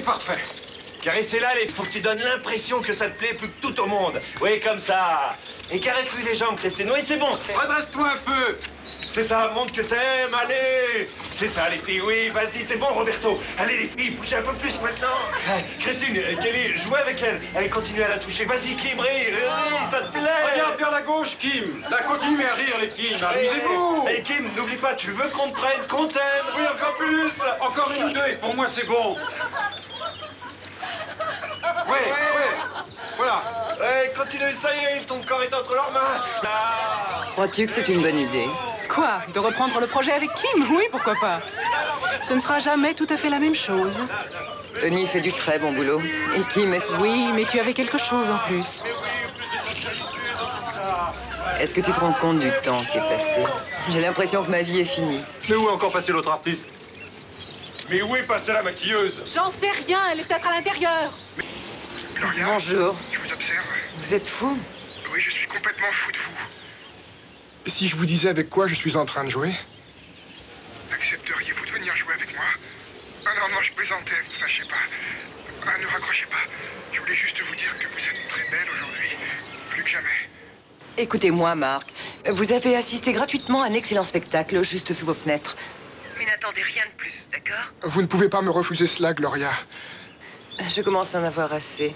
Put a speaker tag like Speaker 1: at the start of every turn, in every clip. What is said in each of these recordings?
Speaker 1: parfait.
Speaker 2: Caressez-la, il faut que tu donnes l'impression que ça te plaît plus que tout au monde. Oui, comme ça. Et caresse-lui les jambes, Christine. Oui, c'est bon.
Speaker 1: Redresse-toi un peu.
Speaker 2: C'est ça, montre que t'aimes, allez. C'est ça, les filles, oui, vas-y, c'est bon, Roberto. Allez, les filles, bougez un peu plus maintenant. Christine, Kelly, jouez avec elle. Allez, continue à la toucher. Vas-y, Kim, ris, ça te plaît.
Speaker 1: Regarde vers la gauche, Kim. Là, continuez à rire, les filles. Amusez-vous.
Speaker 2: Et Kim, n'oublie pas, tu veux qu'on te prenne, qu'on t'aime.
Speaker 1: Oui, encore plus. Encore une ou deux, et pour moi, c'est bon. Ouais. Voilà.
Speaker 2: Ouais, continue, ça y est, ton corps est entre leurs mains.
Speaker 3: Crois-tu que c'est une bonne idée?
Speaker 4: Quoi? De reprendre le projet avec Kim? Oui, pourquoi pas. Ce ne sera jamais tout à fait la même chose.
Speaker 3: Tony fait du très bon boulot. Et Kim est...
Speaker 4: Oui, mais tu avais quelque chose en plus.
Speaker 3: Est-ce que tu te rends compte du temps qui est passé? J'ai l'impression que ma vie est finie.
Speaker 2: Mais où est encore passé l'autre artiste? Mais où est passée la maquilleuse?
Speaker 4: J'en sais rien, elle est peut-être à l'intérieur.
Speaker 5: Gloria,
Speaker 3: Bonjour.
Speaker 5: je vous observe.
Speaker 3: Vous êtes fou?
Speaker 5: Oui, je suis complètement fou de vous.
Speaker 6: Si je vous disais avec quoi je suis en train de jouer?
Speaker 5: Accepteriez-vous de venir jouer avec moi? Ah non, je plaisantais, ne vous fâchez pas. Ah, ne raccrochez pas. Je voulais juste vous dire que vous êtes très belle aujourd'hui, plus que jamais.
Speaker 3: Écoutez-moi, Marc. Vous avez assisté gratuitement à un excellent spectacle juste sous vos fenêtres. Mais n'attendez rien de plus, d'accord?
Speaker 6: Vous ne pouvez pas me refuser cela, Gloria.
Speaker 3: Je commence à en avoir assez.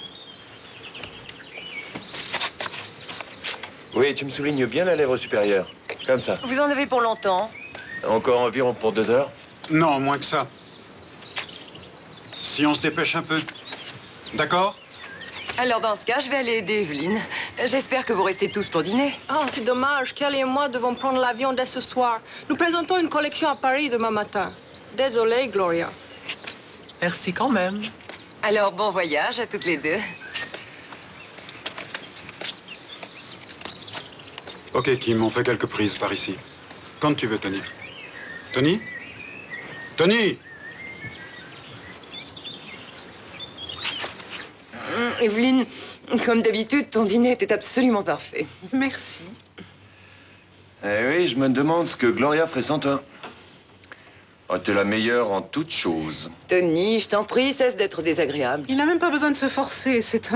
Speaker 2: Oui, tu me soulignes bien la lèvre supérieure. Comme ça.
Speaker 3: Vous en avez pour longtemps?
Speaker 2: Encore environ pour 2 heures.
Speaker 1: Non, moins que ça. Si on se dépêche un peu. D'accord?
Speaker 3: Alors dans ce cas, je vais aller aider Evelyne. J'espère que vous restez tous pour dîner.
Speaker 7: Oh, c'est dommage. Kelly et moi devons prendre l'avion dès ce soir. Nous présentons une collection à Paris demain matin. Désolée, Gloria.
Speaker 4: Merci quand même.
Speaker 3: Alors bon voyage à toutes les deux.
Speaker 1: Ok, Kim, on fait quelques prises par ici. Quand tu veux, Tony. Tony? Tony!
Speaker 3: Evelyne, comme d'habitude, ton dîner était absolument parfait.
Speaker 4: Merci.
Speaker 2: Eh oui, je me demande ce que Gloria ferait sans toi. Oh, t'es la meilleure en toutes choses.
Speaker 3: Tony, je t'en prie, cesse d'être désagréable.
Speaker 4: Il n'a même pas besoin de se forcer, c'est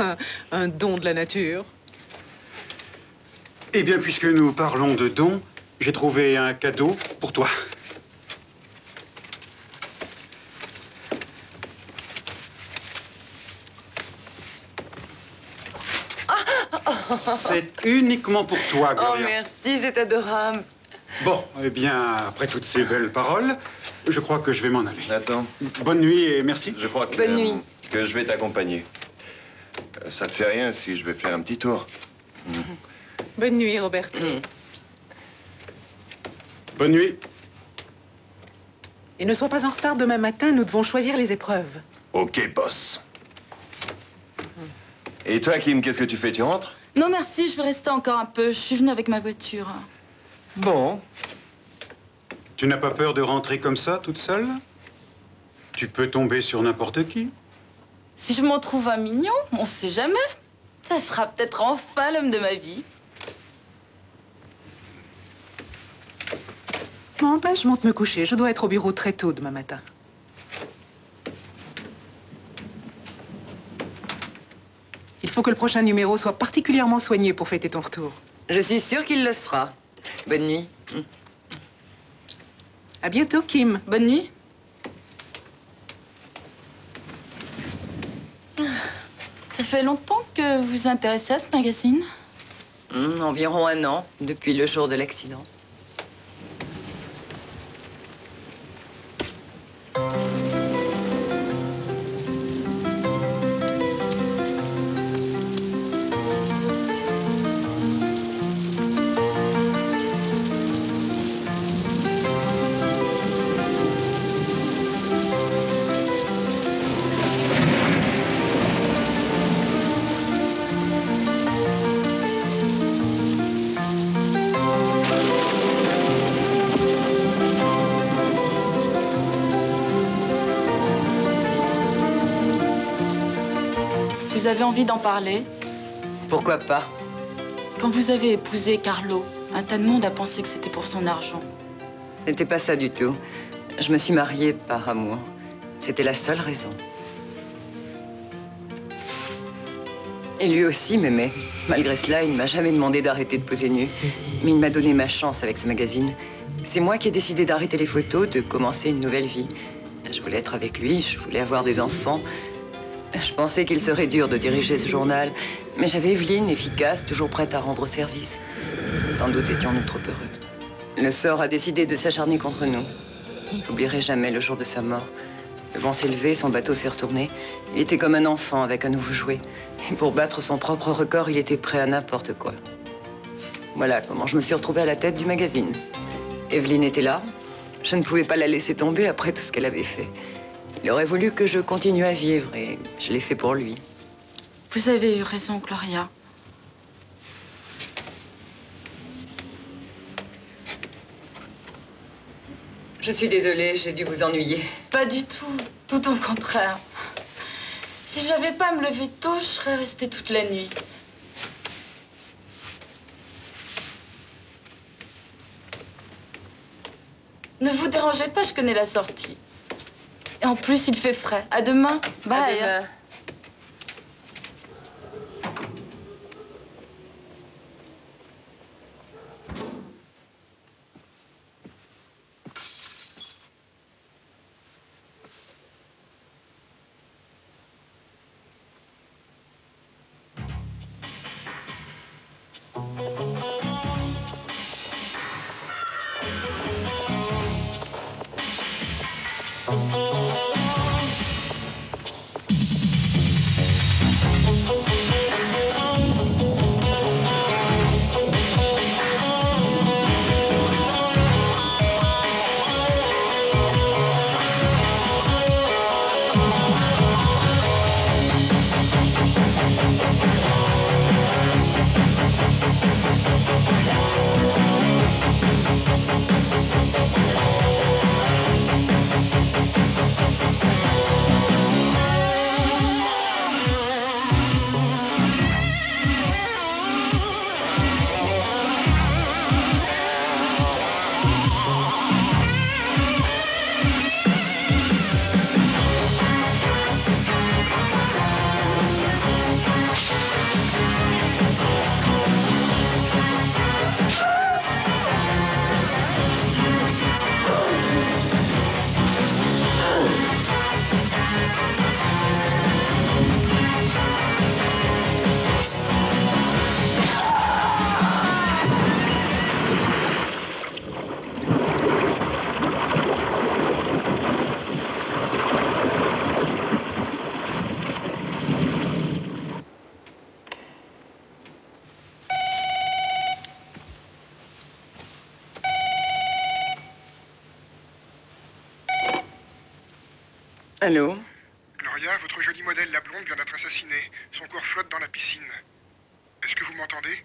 Speaker 4: un don de la nature.
Speaker 1: Eh bien, puisque nous parlons de dons, j'ai trouvé un cadeau pour toi. C'est uniquement pour toi,
Speaker 3: Oh,
Speaker 1: Gloria.
Speaker 3: merci, c'est adorable.
Speaker 1: Bon, eh bien, après toutes ces belles paroles, je crois que je vais m'en aller.
Speaker 2: Attends,
Speaker 1: Bonne nuit et merci.
Speaker 2: je crois que,
Speaker 3: Bonne nuit.
Speaker 2: que je vais t'accompagner. Ça te fait rien si je vais faire un petit tour.
Speaker 4: Bonne nuit, Roberto.
Speaker 1: Bonne nuit.
Speaker 4: Et ne sois pas en retard demain matin, nous devons choisir les épreuves.
Speaker 2: Ok, boss. Et toi, Kim, qu'est-ce que tu fais? Tu rentres?
Speaker 8: Non, merci, je vais rester encore un peu. Je suis venue avec ma voiture.
Speaker 2: Bon.
Speaker 1: Tu n'as pas peur de rentrer comme ça, toute seule? Tu peux tomber sur n'importe qui.
Speaker 8: Si je m'en trouve un mignon, on sait jamais. Ça sera peut-être enfin l'homme de ma vie.
Speaker 4: Bon, ben, je monte me coucher. Je dois être au bureau très tôt demain matin. Il faut que le prochain numéro soit particulièrement soigné pour fêter ton retour.
Speaker 3: Je suis sûre qu'il le sera. Bonne nuit.
Speaker 4: À bientôt, Kim.
Speaker 8: Bonne nuit. Ça fait longtemps que vous vous intéressez à ce magazine?
Speaker 3: Environ 1 an, depuis le jour de l'accident.
Speaker 8: Vous avez envie d'en parler?
Speaker 3: Pourquoi pas?
Speaker 8: Quand vous avez épousé Carlo, un tas de monde a pensé que c'était pour son argent.
Speaker 3: Ce n'était pas ça du tout. Je me suis mariée par amour. C'était la seule raison. Et lui aussi m'aimait. Malgré cela, il ne m'a jamais demandé d'arrêter de poser nu. Mais il m'a donné ma chance avec ce magazine. C'est moi qui ai décidé d'arrêter les photos, de commencer une nouvelle vie. Je voulais être avec lui, je voulais avoir des enfants. Je pensais qu'il serait dur de diriger ce journal, mais j'avais Evelyne, efficace, toujours prête à rendre service. Sans doute étions-nous trop heureux. Le sort a décidé de s'acharner contre nous. Je n'oublierai jamais le jour de sa mort. Le vent s'est levé, son bateau s'est retourné. Il était comme un enfant avec un nouveau jouet. Et pour battre son propre record, il était prêt à n'importe quoi. Voilà comment je me suis retrouvée à la tête du magazine. Evelyne était là. Je ne pouvais pas la laisser tomber après tout ce qu'elle avait fait. Il aurait voulu que je continue à vivre et je l'ai fait pour lui.
Speaker 8: Vous avez eu raison, Gloria.
Speaker 3: Je suis désolée, j'ai dû vous ennuyer.
Speaker 8: Pas du tout. Tout au contraire. Si j'avais pas à me lever tôt, je serais restée toute la nuit. Ne vous dérangez pas, je connais la sortie. Et en plus, il fait frais. À demain. Bye.
Speaker 3: À demain. Allô?
Speaker 5: Gloria, votre jolie modèle, la blonde, vient d'être assassinée. Son corps flotte dans la piscine. Est-ce que vous m'entendez?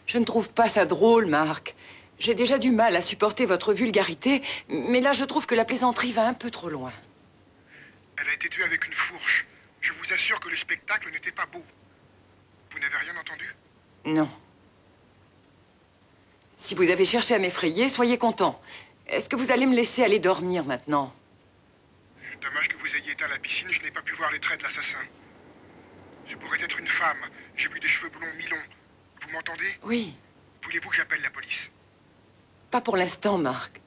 Speaker 3: Je ne trouve pas ça drôle, Marc. J'ai déjà du mal à supporter votre vulgarité, mais là, je trouve que la plaisanterie va un peu trop loin.
Speaker 5: Elle a été tuée avec une fourche. Je vous assure que le spectacle n'était pas beau. Vous n'avez rien entendu?
Speaker 3: Non. Si vous avez cherché à m'effrayer, soyez content. Est-ce que vous allez me laisser aller dormir maintenant?
Speaker 5: Dommage que vous ayez été à la piscine, je n'ai pas pu voir les traits de l'assassin. Ce pourrait être une femme. J'ai vu des cheveux blonds mi-longs. Vous m'entendez?
Speaker 3: Oui.
Speaker 5: Voulez-vous que j'appelle la police?
Speaker 3: Pas pour l'instant, Marc.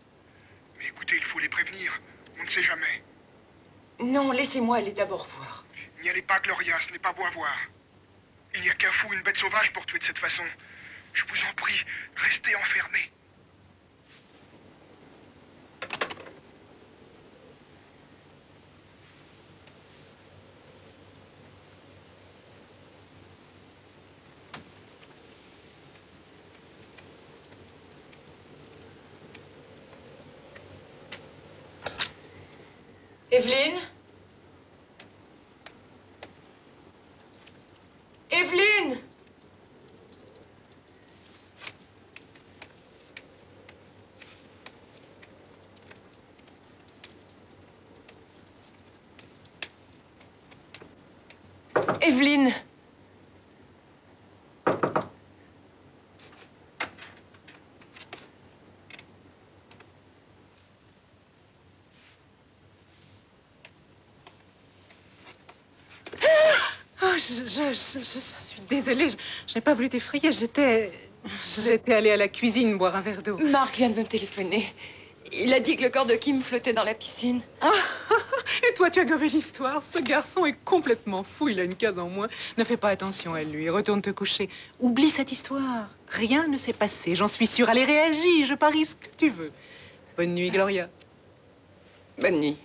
Speaker 5: Mais écoutez, il faut les prévenir. On ne sait jamais.
Speaker 3: Non, laissez-moi aller d'abord voir.
Speaker 5: N'y allez pas, Gloria, ce n'est pas beau à voir. Il n'y a qu'un fou, une bête sauvage pour tuer de cette façon. Je vous en prie, restez enfermés.
Speaker 3: Evelyne? Evelyne? Evelyne?
Speaker 4: je suis désolée. Je n'ai pas voulu t'effrayer. J'étais allée à la cuisine boire un verre d'eau.
Speaker 3: Marc vient de me téléphoner. Il a dit que le corps de Kim flottait dans la piscine.
Speaker 4: Ah, et toi, tu as gobé l'histoire. Ce garçon est complètement fou. Il a une case en moins. Ne fais pas attention à lui. Retourne te coucher. Oublie cette histoire. Rien ne s'est passé. J'en suis sûre. Allez, réagis. Je parie ce que tu veux. Bonne nuit, Gloria.
Speaker 3: Bonne nuit.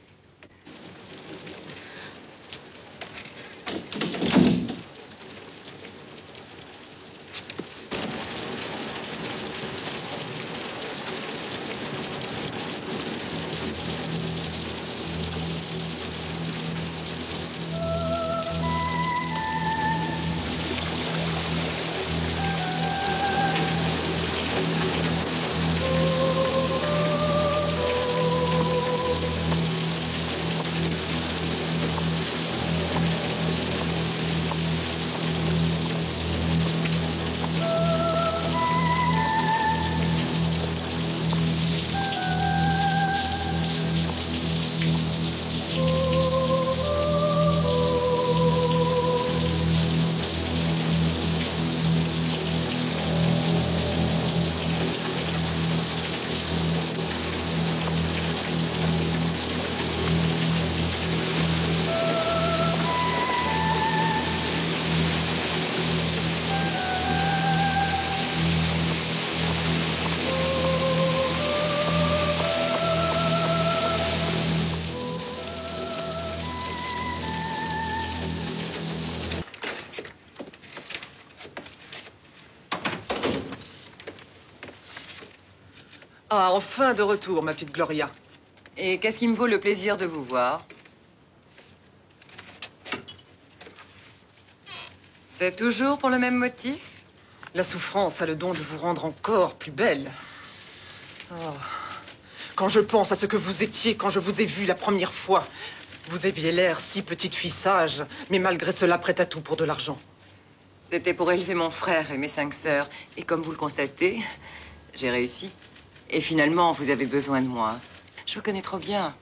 Speaker 9: Ah, enfin de retour, ma petite Gloria.
Speaker 3: Et qu'est-ce qui me vaut le plaisir de vous voir? C'est toujours pour le même motif?
Speaker 9: La souffrance a le don de vous rendre encore plus belle. Oh. Quand je pense à ce que vous étiez quand je vous ai vu la première fois, vous aviez l'air si petite fille sage, mais malgré cela prête à tout pour de l'argent.
Speaker 3: C'était pour élever mon frère et mes 5 sœurs. Et comme vous le constatez, j'ai réussi. Et finalement, vous avez besoin de moi. Je vous connais trop bien.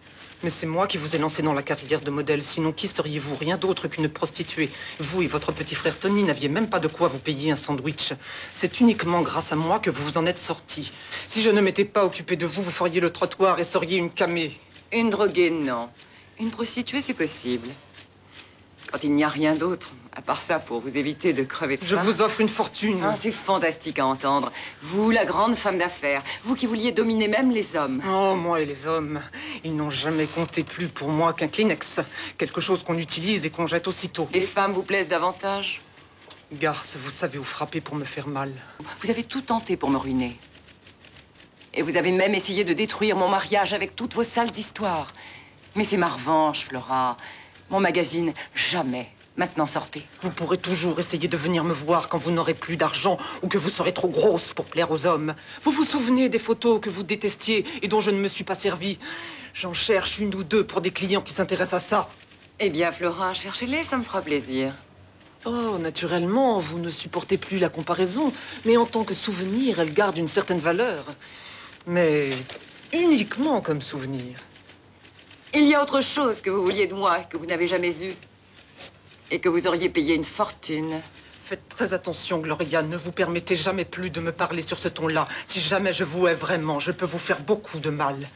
Speaker 9: Mais c'est moi qui vous ai lancé dans la carrière de modèle. Sinon, qui seriez-vous? Rien d'autre qu'une prostituée. Vous et votre petit frère Tony n'aviez même pas de quoi vous payer un sandwich. C'est uniquement grâce à moi que vous vous en êtes sortis. Si je ne m'étais pas occupé de vous, vous feriez le trottoir et seriez une camée.
Speaker 3: Une droguée, non. Une prostituée, c'est possible. Quand il n'y a rien d'autre, à part ça, pour vous éviter de crever de faim.
Speaker 9: Je vous offre une fortune.
Speaker 3: Ah, c'est fantastique à entendre. Vous, la grande femme d'affaires, vous qui vouliez dominer même les hommes.
Speaker 9: Oh, moi et les hommes, ils n'ont jamais compté plus pour moi qu'un Kleenex. Quelque chose qu'on utilise et qu'on jette aussitôt.
Speaker 3: Les femmes vous plaisent davantage?
Speaker 9: Garce, vous savez où frapper pour me faire mal.
Speaker 3: Vous avez tout tenté pour me ruiner. Et vous avez même essayé de détruire mon mariage avec toutes vos sales histoires. Mais c'est ma revanche, Flora. Mon magazine, jamais. Maintenant, sortez.
Speaker 9: Vous pourrez toujours essayer de venir me voir quand vous n'aurez plus d'argent ou que vous serez trop grosse pour plaire aux hommes. Vous vous souvenez des photos que vous détestiez et dont je ne me suis pas servie? J'en cherche 1 ou 2 pour des clients qui s'intéressent à ça.
Speaker 3: Eh bien, Flora, cherchez-les, ça me fera plaisir.
Speaker 9: Oh, naturellement, vous ne supportez plus la comparaison. Mais en tant que souvenir, elle garde une certaine valeur. Mais uniquement comme souvenir.
Speaker 3: Il y a autre chose que vous vouliez de moi, que vous n'avez jamais eu. Et que vous auriez payé une fortune.
Speaker 9: Faites très attention, Gloria. Ne vous permettez jamais plus de me parler sur ce ton-là. Si jamais je vous hais vraiment, je peux vous faire beaucoup de mal.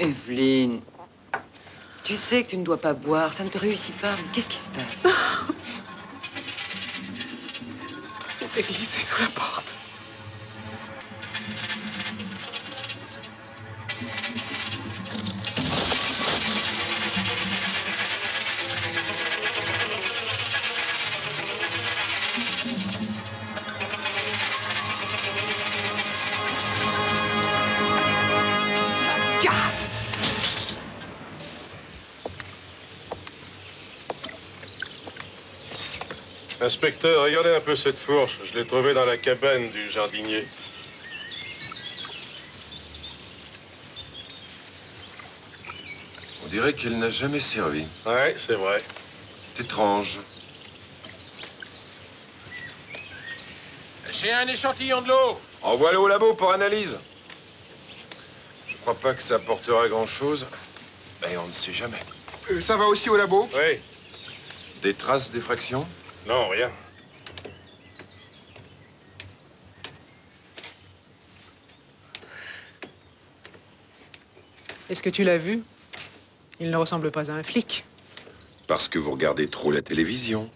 Speaker 3: Evelyne, tu sais que tu ne dois pas boire, ça ne te réussit pas. Mais qu'est-ce qui se passe?
Speaker 4: C'était glissé sous la porte.
Speaker 10: Inspecteur, regardez un peu cette fourche. Je l'ai trouvée dans la cabane du jardinier.
Speaker 11: On dirait qu'elle n'a jamais servi.
Speaker 10: Ouais, c'est vrai.
Speaker 11: C'est étrange.
Speaker 12: J'ai un échantillon de l'eau.
Speaker 11: Envoie-le au labo pour analyse. Je crois pas que ça apportera grand-chose. Mais on ne sait jamais.
Speaker 6: Ça va aussi au labo?
Speaker 10: Oui.
Speaker 11: Des traces d'effraction?
Speaker 10: Non, rien.
Speaker 4: Est-ce que tu l'as vu? Il ne ressemble pas à un flic.
Speaker 11: Parce que vous regardez trop la télévision.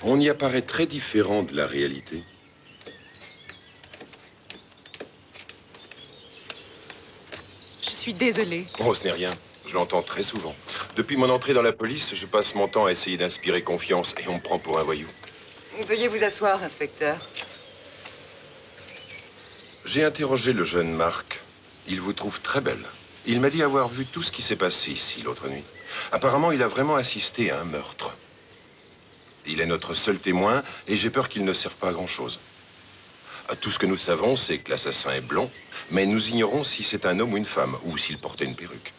Speaker 11: On y apparaît très différent de la réalité.
Speaker 4: Je suis désolée.
Speaker 11: Oh, ce n'est rien. Je l'entends très souvent. Depuis mon entrée dans la police, je passe mon temps à essayer d'inspirer confiance et on me prend pour un voyou.
Speaker 3: Veuillez vous asseoir, inspecteur.
Speaker 11: J'ai interrogé le jeune Marc. Il vous trouve très belle. Il m'a dit avoir vu tout ce qui s'est passé ici l'autre nuit. Apparemment, il a vraiment assisté à un meurtre. Il est notre seul témoin et j'ai peur qu'il ne serve pas à grand-chose. Tout ce que nous savons, c'est que l'assassin est blond, mais nous ignorons si c'est un homme ou une femme, ou s'il portait une perruque.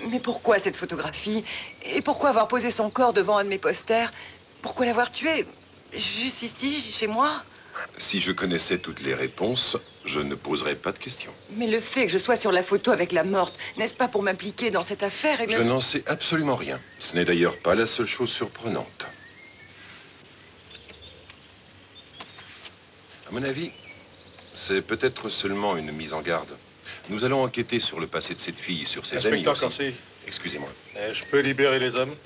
Speaker 3: Mais pourquoi cette photographie? Et pourquoi avoir posé son corps devant un de mes posters? Pourquoi l'avoir tué? Juste ici, chez moi?
Speaker 11: Si je connaissais toutes les réponses, je ne poserais pas de questions.
Speaker 3: Mais le fait que je sois sur la photo avec la morte, n'est-ce pas pour m'impliquer dans cette affaire?
Speaker 11: Je n'en sais absolument rien. Ce n'est d'ailleurs pas la seule chose surprenante. À mon avis, c'est peut-être seulement une mise en garde. Nous allons enquêter sur le passé de cette fille et sur ses amis
Speaker 10: Inspecteur
Speaker 11: aussi.
Speaker 10: Corsi.
Speaker 11: Excusez-moi.
Speaker 10: Je peux libérer les hommes?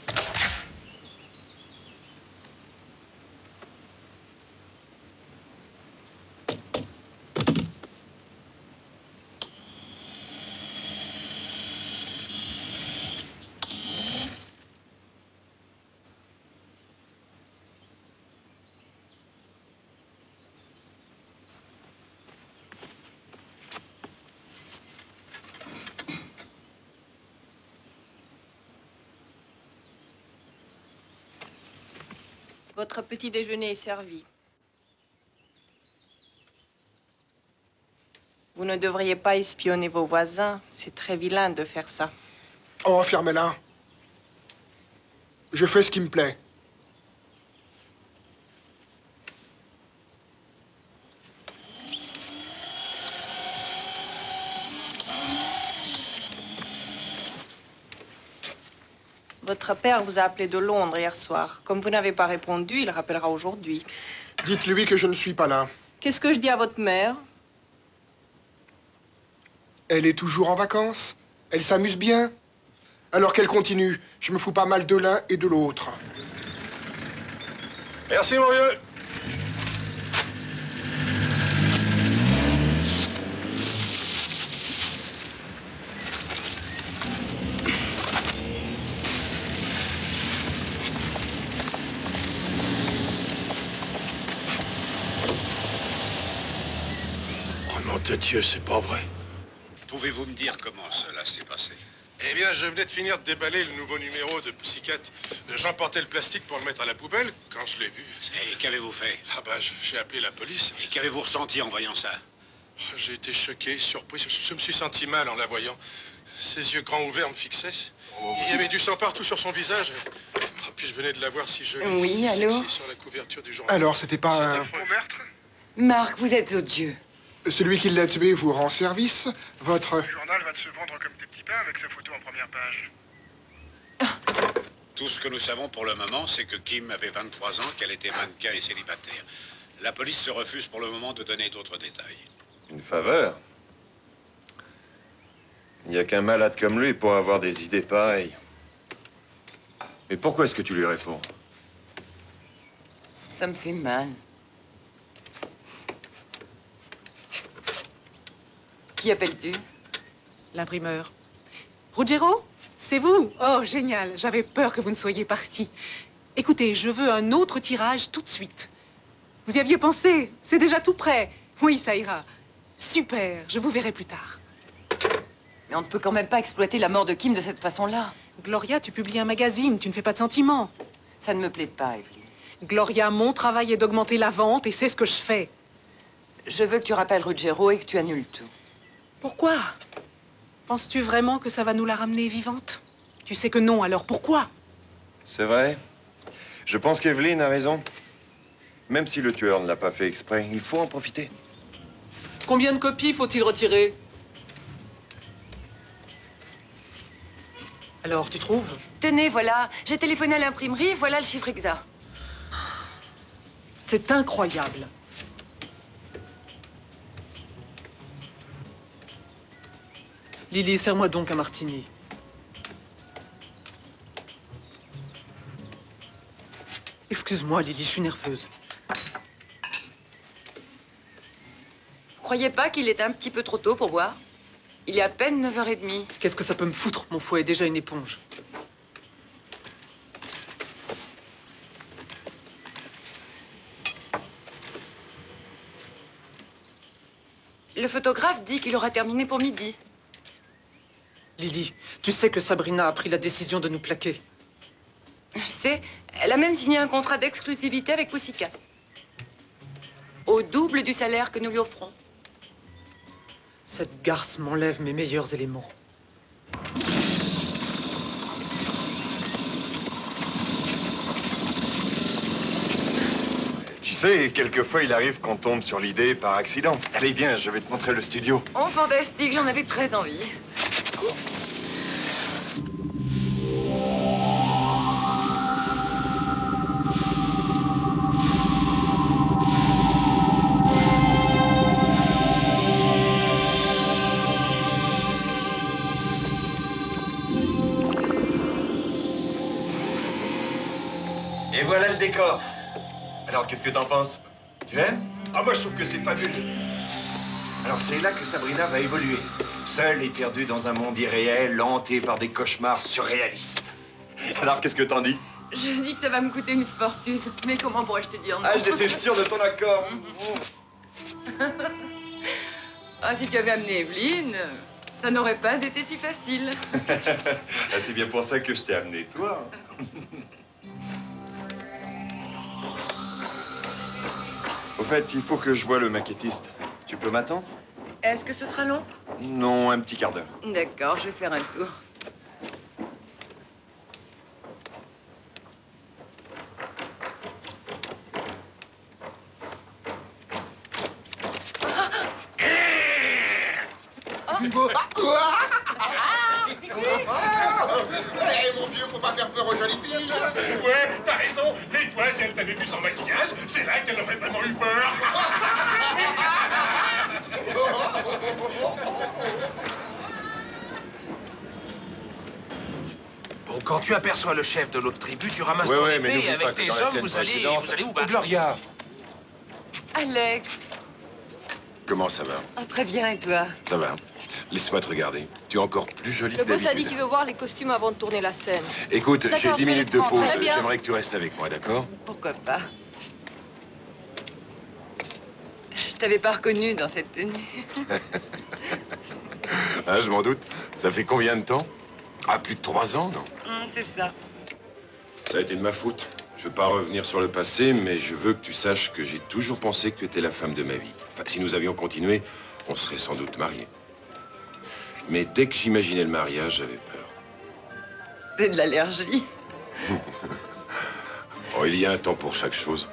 Speaker 7: Votre petit déjeuner est servi. Vous ne devriez pas espionner vos voisins. C'est très vilain de faire ça.
Speaker 6: Oh, fermez-la. Je fais ce qui me plaît.
Speaker 7: Votre père vous a appelé de Londres hier soir. Comme vous n'avez pas répondu, il rappellera aujourd'hui.
Speaker 6: Dites-lui que je ne suis pas là.
Speaker 7: Qu'est-ce que je dis à votre mère?
Speaker 6: Elle est toujours en vacances. Elle s'amuse bien. Alors qu'elle continue. Je me fous pas mal de l'un et de l'autre.
Speaker 10: Merci, mon vieux. De Dieu, c'est pas vrai.
Speaker 13: Pouvez-vous me dire comment cela s'est passé?
Speaker 10: Eh bien, je venais de finir de déballer le nouveau numéro de Psychiat. J'emportais le plastique pour le mettre à la poubelle quand je l'ai vu.
Speaker 13: Et qu'avez-vous fait?
Speaker 10: Ah bah, j'ai appelé la police.
Speaker 13: Et qu'avez-vous ressenti en voyant ça?
Speaker 10: J'ai été choqué, surpris. Je me suis senti mal en la voyant. Ses yeux grands ouverts me fixaient. Il y avait du sang partout sur son visage. Oh, puis je venais de la voir si jolie,
Speaker 3: Oui,
Speaker 10: si
Speaker 3: allô?
Speaker 10: sexy sur la couverture du journal.
Speaker 6: Alors, c'était pas un...
Speaker 5: Au meurtre?
Speaker 3: Marc, vous êtes odieux.
Speaker 6: Celui qui l'a tué vous rend service. Votre...
Speaker 5: Le journal va se vendre comme des petits pains avec sa photo en première page.
Speaker 13: Tout ce que nous savons pour le moment, c'est que Kim avait 23 ans, qu'elle était mannequin et célibataire. La police se refuse pour le moment de donner d'autres détails.
Speaker 11: Une faveur?
Speaker 12: Il n'y a qu'un malade comme lui pour avoir des idées pareilles. Mais pourquoi est-ce que tu lui réponds?
Speaker 3: Ça me fait mal. Qui appelles-tu?
Speaker 4: L'imprimeur. Ruggiero, c'est vous? Oh, génial. J'avais peur que vous ne soyez parti. Écoutez, je veux un autre tirage tout de suite. Vous y aviez pensé? C'est déjà tout prêt. Oui, ça ira. Super. Je vous verrai plus tard.
Speaker 3: Mais on ne peut quand même pas exploiter la mort de Kim de cette façon-là.
Speaker 4: Gloria, tu publies un magazine. Tu ne fais pas de sentiments.
Speaker 3: Ça ne me plaît pas, Evelyne.
Speaker 4: Gloria, mon travail est d'augmenter la vente et c'est ce que je fais.
Speaker 3: Je veux que tu rappelles Ruggiero et que tu annules tout.
Speaker 4: Pourquoi? Penses-tu vraiment que ça va nous la ramener vivante? Tu sais que non, alors pourquoi?
Speaker 12: C'est vrai. Je pense qu'Evelyne a raison. Même si le tueur ne l'a pas fait exprès, il faut en profiter.
Speaker 9: Combien de copies faut-il retirer? Alors, tu trouves?
Speaker 3: Tenez, voilà. J'ai téléphoné à l'imprimerie et voilà le chiffre exact.
Speaker 9: C'est incroyable. Lily, serre-moi donc un martini. Excuse-moi, Lily, je suis nerveuse.
Speaker 3: Croyez pas qu'il est un petit peu trop tôt pour boire? Il est à peine 9h30.
Speaker 9: Qu'est-ce que ça peut me foutre? Mon foie est déjà une éponge.
Speaker 3: Le photographe dit qu'il aura terminé pour midi.
Speaker 9: Lily, tu sais que Sabrina a pris la décision de nous plaquer.
Speaker 3: Je sais, elle a même signé un contrat d'exclusivité avec Pussycat. Au double du salaire que nous lui offrons.
Speaker 9: Cette garce m'enlève mes meilleurs éléments.
Speaker 12: Tu sais, quelquefois, il arrive qu'on tombe sur l'idée par accident. Allez, viens, je vais te montrer le studio.
Speaker 3: Oh, fantastique, j'en avais très envie.
Speaker 12: Et voilà le décor. Alors, qu'est-ce que t'en penses? Tu aimes? Ah, moi, je trouve que c'est fabuleux. Alors, c'est là que Sabrina va évoluer. Seule et perdue dans un monde irréel, hanté par des cauchemars surréalistes. Alors, qu'est-ce que t'en dis?
Speaker 3: Je dis que ça va me coûter une fortune. Mais comment pourrais-je te dire non?
Speaker 12: Ah, j'étais sûr de ton accord.
Speaker 3: Ah, si tu avais amené Evelyne, ça n'aurait pas été si facile.
Speaker 12: Ah, c'est bien pour ça que je t'ai amené, toi. Au fait, il faut que je voie le maquettiste. Tu peux m'attendre?
Speaker 3: Est-ce que ce sera long?
Speaker 12: Non, un petit quart d'heure.
Speaker 3: D'accord, je vais faire un tour.
Speaker 6: Eh, mon vieux, faut pas faire peur aux jolies filles.
Speaker 2: Ouais, t'as raison. Mais toi, si elle t'avait vu sans maquillage, c'est là qu'elle aurait vraiment eu peur.
Speaker 14: Bon, quand tu aperçois le chef de l'autre tribu, tu ramasses
Speaker 11: Ouais,
Speaker 14: ton
Speaker 11: ouais, mais
Speaker 14: épée et
Speaker 11: n'oublie pas
Speaker 14: avec
Speaker 11: que
Speaker 14: tes
Speaker 11: dans la
Speaker 14: hommes,
Speaker 11: scène
Speaker 14: vous allez
Speaker 11: précédente-
Speaker 14: vous battre.
Speaker 11: Gloria!
Speaker 3: Alex.
Speaker 11: Comment ça va?
Speaker 3: Ah, très bien, et toi?
Speaker 11: Ça va. Laisse-moi te regarder. Tu es encore plus jolie
Speaker 7: Le
Speaker 11: que
Speaker 7: boss a dit
Speaker 11: d'habitude.
Speaker 7: qu'il veut voir les costumes avant de tourner la scène.
Speaker 11: Écoute, j'ai
Speaker 7: D'accord,
Speaker 11: 10
Speaker 7: je vais
Speaker 11: minutes
Speaker 7: les
Speaker 11: de
Speaker 7: prendre.
Speaker 11: pause.
Speaker 7: Très bien.
Speaker 11: J'aimerais que tu restes avec moi, d'accord?
Speaker 3: Pourquoi pas? Je t'avais pas reconnu dans cette tenue.
Speaker 11: Ah, je m'en doute. Ça fait combien de temps? Ah, plus de 3 ans, non?
Speaker 3: C'est ça.
Speaker 11: Ça a été de ma faute. Je veux pas revenir sur le passé, mais je veux que tu saches que j'ai toujours pensé que tu étais la femme de ma vie. Enfin, si nous avions continué, on serait sans doute mariés. Mais dès que j'imaginais le mariage, j'avais peur.
Speaker 3: C'est de l'allergie.
Speaker 11: Oh, il y a un temps pour chaque chose.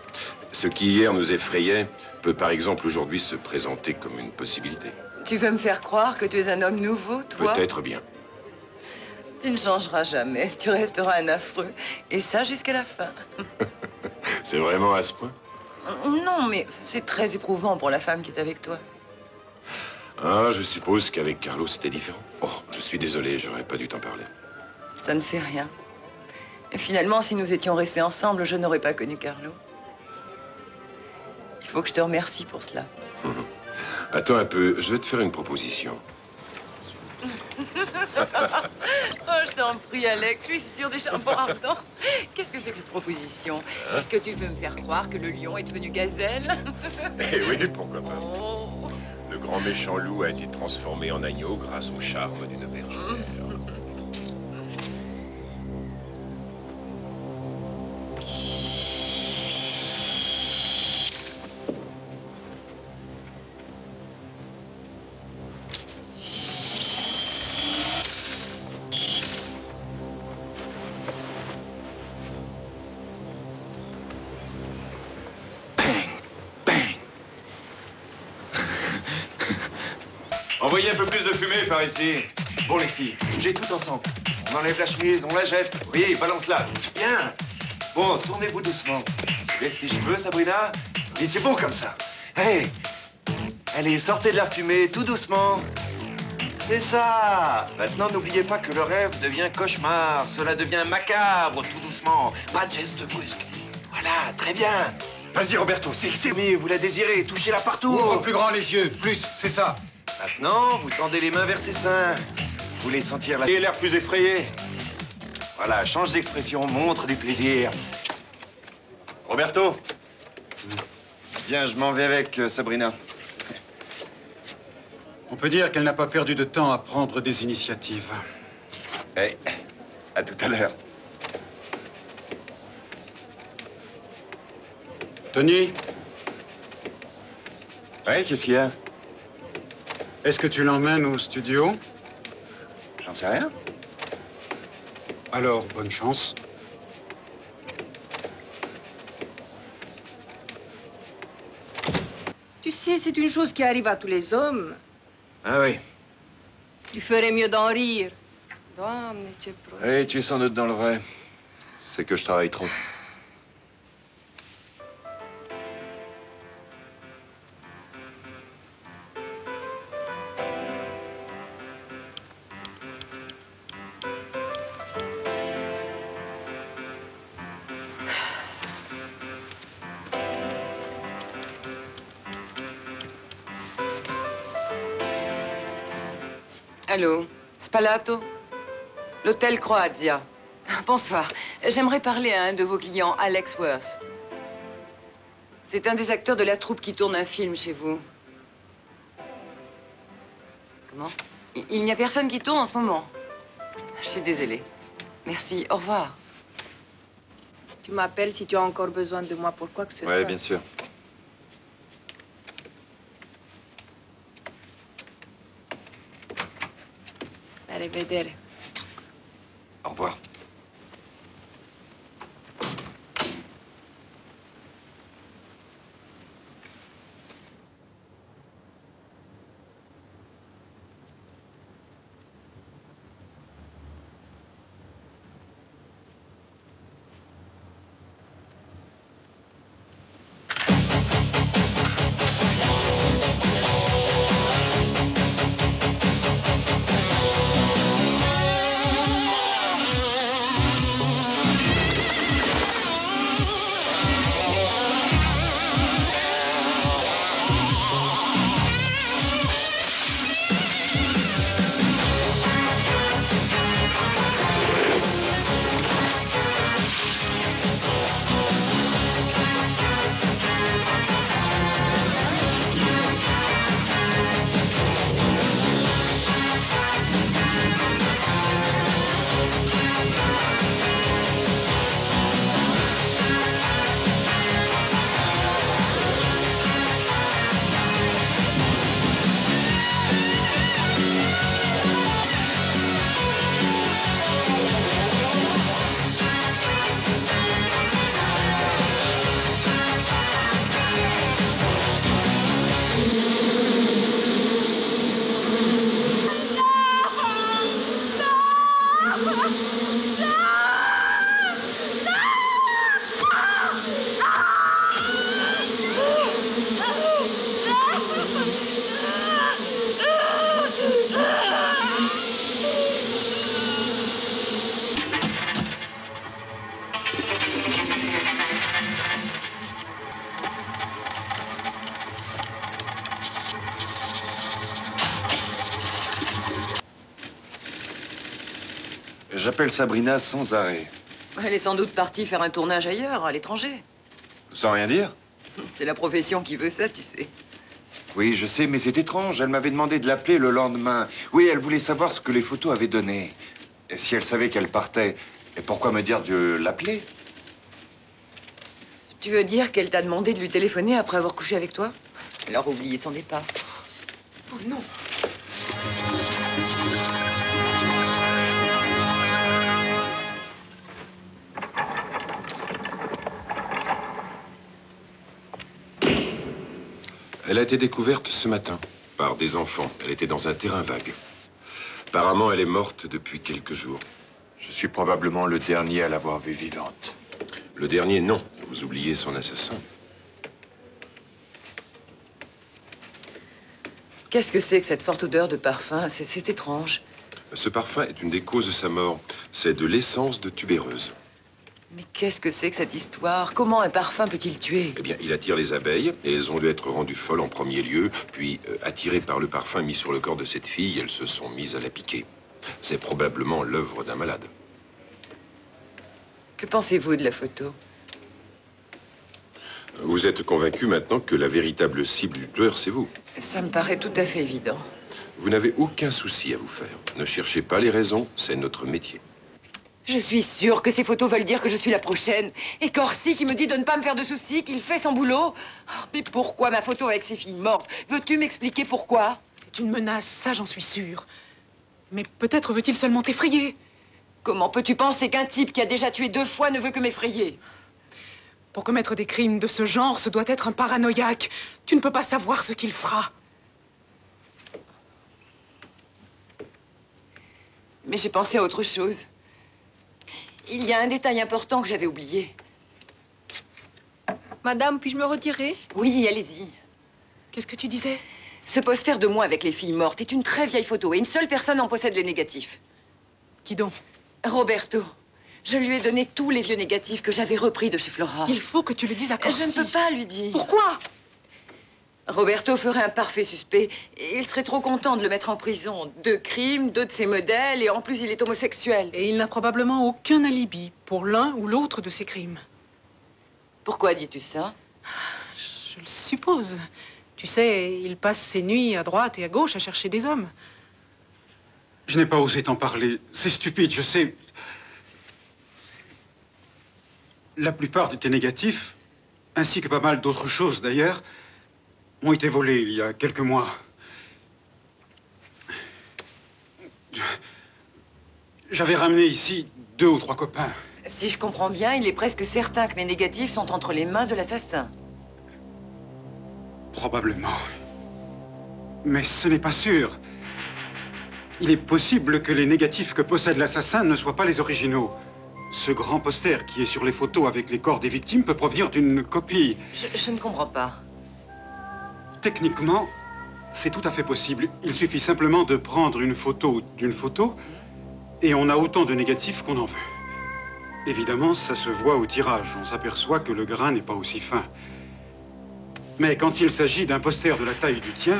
Speaker 11: Ce qui hier nous effrayait peut par exemple aujourd'hui se présenter comme une possibilité.
Speaker 3: Tu veux me faire croire que tu es un homme nouveau, toi?
Speaker 11: Peut-être bien.
Speaker 3: Tu ne changeras jamais. Tu resteras un affreux. Et ça jusqu'à la fin.
Speaker 11: C'est vraiment à ce point?
Speaker 3: Non, mais c'est très éprouvant pour la femme qui est avec toi.
Speaker 11: Ah, je suppose qu'avec Carlo, c'était différent. Oh, je suis désolé, j'aurais pas dû t'en parler.
Speaker 3: Ça ne fait rien. Et finalement, si nous étions restés ensemble, je n'aurais pas connu Carlo. Il faut que je te remercie pour cela.
Speaker 11: Attends un peu, je vais te faire une proposition.
Speaker 3: Oh, je t'en prie, Alex, je suis sûre des charbons ardents. Qu'est-ce que c'est que cette proposition? Est-ce que tu veux me faire croire que le lion est devenu gazelle?
Speaker 11: Eh oui, pourquoi pas. Le grand méchant loup a été transformé en agneau grâce au charme d'une bergère.
Speaker 12: Envoyez un peu plus de fumée par ici. Bon, les filles, bougez toutes ensemble. On enlève la chemise, on la jette. Oui, balance-la. Bien. Bon, tournez-vous doucement. Soulève tes cheveux, Sabrina. Et c'est bon comme ça. Hey. Allez, sortez de la fumée, tout doucement. C'est ça. Maintenant, n'oubliez pas que le rêve devient cauchemar. Cela devient macabre, tout doucement. Pas de geste brusque. Voilà, très bien. Vas-y, Roberto, c'est mais vous la désirez. Touchez-la partout.
Speaker 1: Ouvre plus grand les yeux. Plus, c'est ça.
Speaker 12: Maintenant, vous tendez les mains vers ses seins. Vous voulez sentir l'air plus effrayé. Voilà, change d'expression, montre du plaisir. Roberto. Viens, je m'en vais avec Sabrina.
Speaker 1: On peut dire qu'elle n'a pas perdu de temps à prendre des initiatives.
Speaker 12: Hey, à tout à l'heure.
Speaker 1: Tony?
Speaker 12: Ouais, qu'est-ce qu'il y a?
Speaker 1: Est-ce que tu l'emmènes au studio?
Speaker 12: J'en sais rien.
Speaker 1: Alors, bonne chance.
Speaker 7: Tu sais, c'est une chose qui arrive à tous les hommes.
Speaker 12: Ah oui.
Speaker 7: Tu ferais mieux d'en rire. Doamne, ce prost.
Speaker 12: Oui, tu es sans doute dans le vrai. C'est que je travaille trop.
Speaker 3: Allô, Spalato? L'hôtel Croazia. Bonsoir. J'aimerais parler à un de vos clients, Alex Worth. C'est un des acteurs de la troupe qui tourne un film chez vous. Comment? Il n'y a personne qui tourne en ce moment. Je suis désolée. Merci, au revoir.
Speaker 7: Tu m'appelles si tu as encore besoin de moi pour quoi que ce soit.
Speaker 12: Ouais, bien sûr.
Speaker 7: Arrivedere.
Speaker 12: Au revoir.
Speaker 15: J'appelle Sabrina sans arrêt.
Speaker 3: Elle est sans doute partie faire un tournage ailleurs, à l'étranger.
Speaker 15: Sans rien dire?
Speaker 3: C'est la profession qui veut ça, tu sais.
Speaker 15: Oui, je sais, mais c'est étrange. Elle m'avait demandé de l'appeler le lendemain. Oui, elle voulait savoir ce que les photos avaient donné. Et si elle savait qu'elle partait, et pourquoi me dire de l'appeler?
Speaker 3: Tu veux dire qu'elle t'a demandé de lui téléphoner après avoir couché avec toi? Elle aura oublié son départ.
Speaker 4: Oh non.
Speaker 11: Elle a été découverte ce matin par des enfants. Elle était dans un terrain vague. Apparemment, elle est morte depuis quelques jours.
Speaker 15: Je suis probablement le dernier à l'avoir vue vivante.
Speaker 11: Le dernier, non. Vous oubliez son assassin.
Speaker 3: Qu'est-ce que c'est que cette forte odeur de parfum? C'est étrange.
Speaker 11: Ce parfum est une des causes de sa mort. C'est de l'essence de tubéreuse.
Speaker 3: Mais qu'est-ce que c'est que cette histoire? Comment un parfum peut-il tuer?
Speaker 11: Eh bien, il attire les abeilles, et elles ont dû être rendues folles en premier lieu, puis, attirées par le parfum mis sur le corps de cette fille, elles se sont mises à la piquer. C'est probablement l'œuvre d'un malade.
Speaker 3: Que pensez-vous de la photo?
Speaker 11: Vous êtes convaincu maintenant que la véritable cible du tueur, c'est vous?
Speaker 3: Ça me paraît tout à fait évident.
Speaker 11: Vous n'avez aucun souci à vous faire. Ne cherchez pas les raisons, c'est notre métier.
Speaker 3: Je suis sûre que ces photos veulent dire que je suis la prochaine. Et Corsi qui me dit de ne pas me faire de soucis, qu'il fait son boulot. Oh, mais pourquoi ma photo avec ces filles mortes? Veux-tu m'expliquer pourquoi?
Speaker 4: C'est une menace, ça j'en suis sûre. Mais peut-être veut-il seulement t'effrayer.
Speaker 3: Comment peux-tu penser qu'un type qui a déjà tué 2 fois ne veut que m'effrayer?
Speaker 4: Pour commettre des crimes de ce genre, ce doit être un paranoïaque. Tu ne peux pas savoir ce qu'il fera.
Speaker 3: Mais j'ai pensé à autre chose. Il y a un détail important que j'avais oublié.
Speaker 7: Madame, puis-je me retirer?
Speaker 3: Oui, allez-y.
Speaker 4: Qu'est-ce que tu disais?
Speaker 3: Ce poster de moi avec les filles mortes est une très vieille photo et une seule personne en possède les négatifs.
Speaker 4: Qui donc?
Speaker 3: Roberto. Je lui ai donné tous les vieux négatifs que j'avais repris de chez Flora.
Speaker 4: Il faut que tu le dises à Corsi.
Speaker 3: Je ne peux pas lui dire.
Speaker 4: Pourquoi?
Speaker 3: Roberto ferait un parfait suspect et il serait trop content de le mettre en prison. 2 crimes, 2 de ses modèles et en plus il est homosexuel.
Speaker 4: Et il n'a probablement aucun alibi pour l'un ou l'autre de ces crimes.
Speaker 3: Pourquoi dis-tu ça?
Speaker 4: Je le suppose. Tu sais, il passe ses nuits à droite et à gauche à chercher des hommes.
Speaker 1: Je n'ai pas osé t'en parler. C'est stupide, je sais. La plupart de tes négatifs, ainsi que pas mal d'autres choses d'ailleurs, ont été volés il y a quelques mois. J'avais ramené ici 2 ou 3 copains.
Speaker 3: Si je comprends bien, il est presque certain que mes négatifs sont entre les mains de l'assassin.
Speaker 1: Probablement. Mais ce n'est pas sûr. Il est possible que les négatifs que possède l'assassin ne soient pas les originaux. Ce grand poster qui est sur les photos avec les corps des victimes peut provenir d'une copie.
Speaker 3: Je ne comprends pas.
Speaker 1: Techniquement, c'est tout à fait possible. Il suffit simplement de prendre une photo d'une photo et on a autant de négatifs qu'on en veut. Évidemment, ça se voit au tirage. On s'aperçoit que le grain n'est pas aussi fin. Mais quand il s'agit d'un poster de la taille du tien,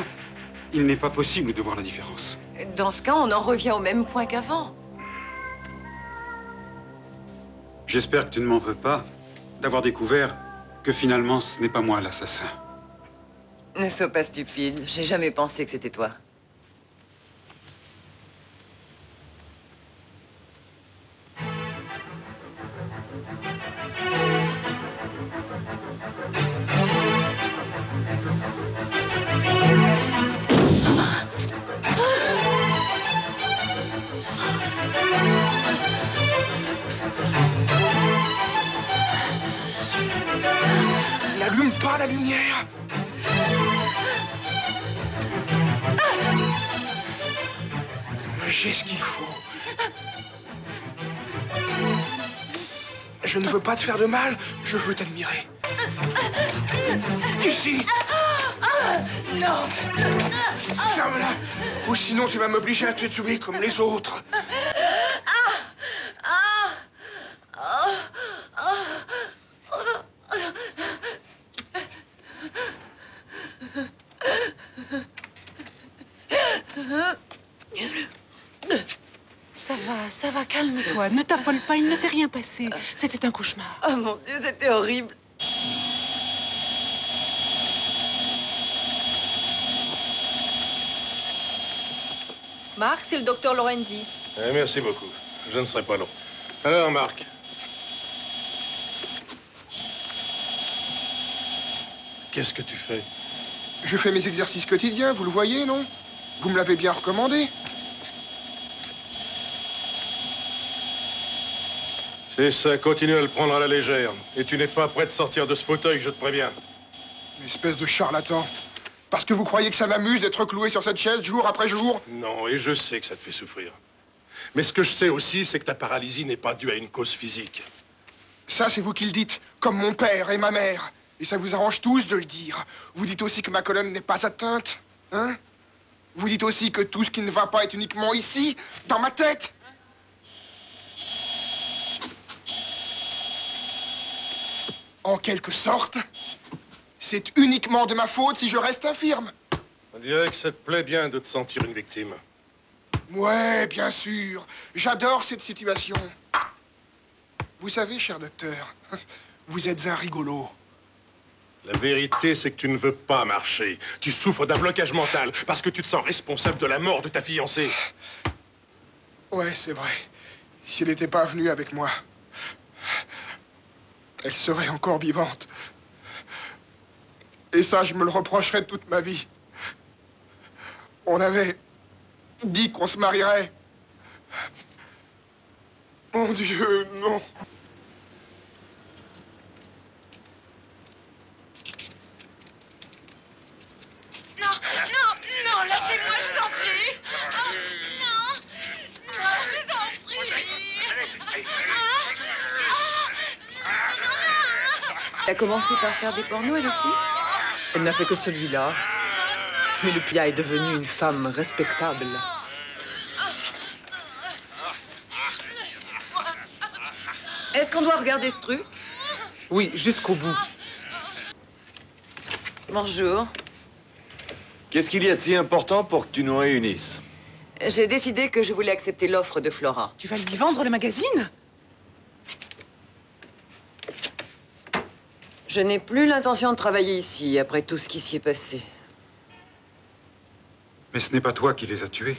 Speaker 1: il n'est pas possible de voir la différence.
Speaker 3: Dans ce cas, on en revient au même point qu'avant.
Speaker 1: J'espère que tu ne m'en veux pas d'avoir découvert que finalement, ce n'est pas moi l'assassin.
Speaker 3: Ne sois pas stupide. J'ai jamais pensé que c'était toi.
Speaker 6: N'allume pas la lumière! J'ai ce qu'il faut. Je ne veux pas te faire de mal, je veux t'admirer. Ici!
Speaker 3: Non!
Speaker 6: Ferme-la! Ou sinon tu vas m'obliger à te tuer comme les autres.
Speaker 4: Ça Ça va, calme-toi. Ne t'affole pas, il ne s'est rien passé. C'était un cauchemar.
Speaker 3: Oh mon Dieu, c'était horrible.
Speaker 7: Marc, c'est le docteur Lorenzi.
Speaker 10: Merci beaucoup. Je ne serai pas long. Alors, Marc. Qu'est-ce que tu fais?
Speaker 6: Je fais mes exercices quotidiens, vous le voyez, non? Vous me l'avez bien recommandé.
Speaker 10: C'est ça, continue à le prendre à la légère. Et tu n'es pas prêt de sortir de ce fauteuil, je te préviens.
Speaker 6: Une espèce de charlatan. Parce que vous croyez que ça m'amuse d'être cloué sur cette chaise jour après jour?
Speaker 10: Non, et je sais que ça te fait souffrir. Mais ce que je sais aussi, c'est que ta paralysie n'est pas due à une cause physique.
Speaker 6: Ça, c'est vous qui le dites, comme mon père et ma mère. Et ça vous arrange tous de le dire. Vous dites aussi que ma colonne n'est pas atteinte, hein? Vous dites aussi que tout ce qui ne va pas est uniquement ici, dans ma tête. En quelque sorte, c'est uniquement de ma faute si je reste infirme.
Speaker 10: On dirait que ça te plaît bien de te sentir une victime.
Speaker 6: Ouais, bien sûr. J'adore cette situation. Vous savez, cher docteur, vous êtes un rigolo.
Speaker 10: La vérité, c'est que tu ne veux pas marcher. Tu souffres d'un blocage mental parce que tu te sens responsable de la mort de ta fiancée.
Speaker 6: Ouais, c'est vrai. Si elle n'était pas venue avec moi, elle serait encore vivante. Et ça, je me le reprocherais toute ma vie. On avait dit qu'on se marierait. Mon Dieu, non.
Speaker 16: Non, lâchez-moi, je vous en prie. Non, je vous en prie.
Speaker 3: Elle a commencé par faire des pornos, elle aussi?
Speaker 9: Elle n'a fait que celui-là. Mais le Pia est devenue une femme respectable.
Speaker 3: Est-ce qu'on doit regarder ce truc?
Speaker 9: Oui, jusqu'au bout.
Speaker 3: Bonjour.
Speaker 15: Qu'est-ce qu'il y a de si important pour que tu nous réunisses?
Speaker 3: J'ai décidé que je voulais accepter l'offre de Flora.
Speaker 4: Tu vas lui vendre le magazine?
Speaker 3: Je n'ai plus l'intention de travailler ici, après tout ce qui s'y est passé.
Speaker 1: Mais ce n'est pas toi qui les as tués.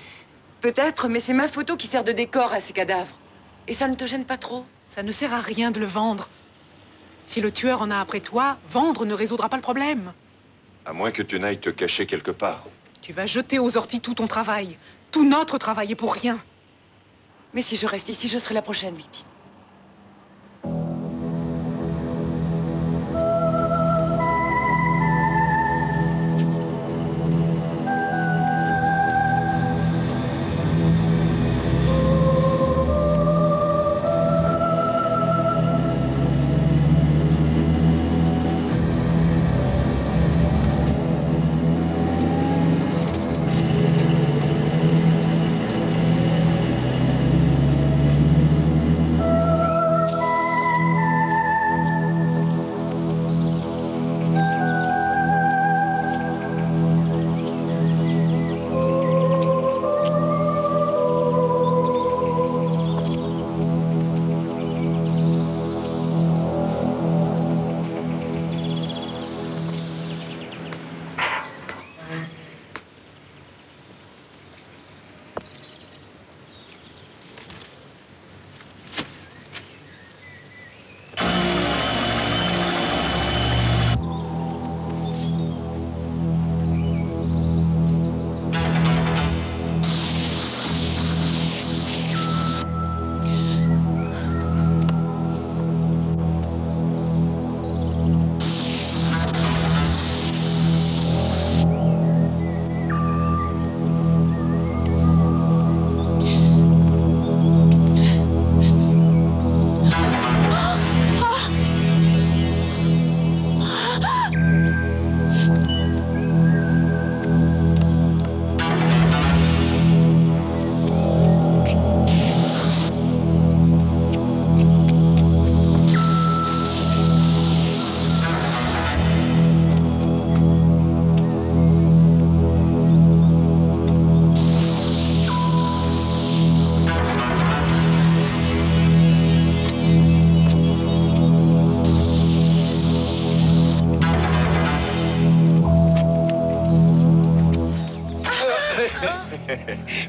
Speaker 3: Peut-être, mais c'est ma photo qui sert de décor à ces cadavres. Et ça ne te gêne pas trop?
Speaker 4: Ça ne sert à rien de le vendre. Si le tueur en a après toi, vendre ne résoudra pas le problème.
Speaker 15: À moins que tu n'ailles te cacher quelque part.
Speaker 4: Tu vas jeter aux orties tout ton travail. Tout notre travail est pour rien.
Speaker 3: Mais si je reste ici, je serai la prochaine victime.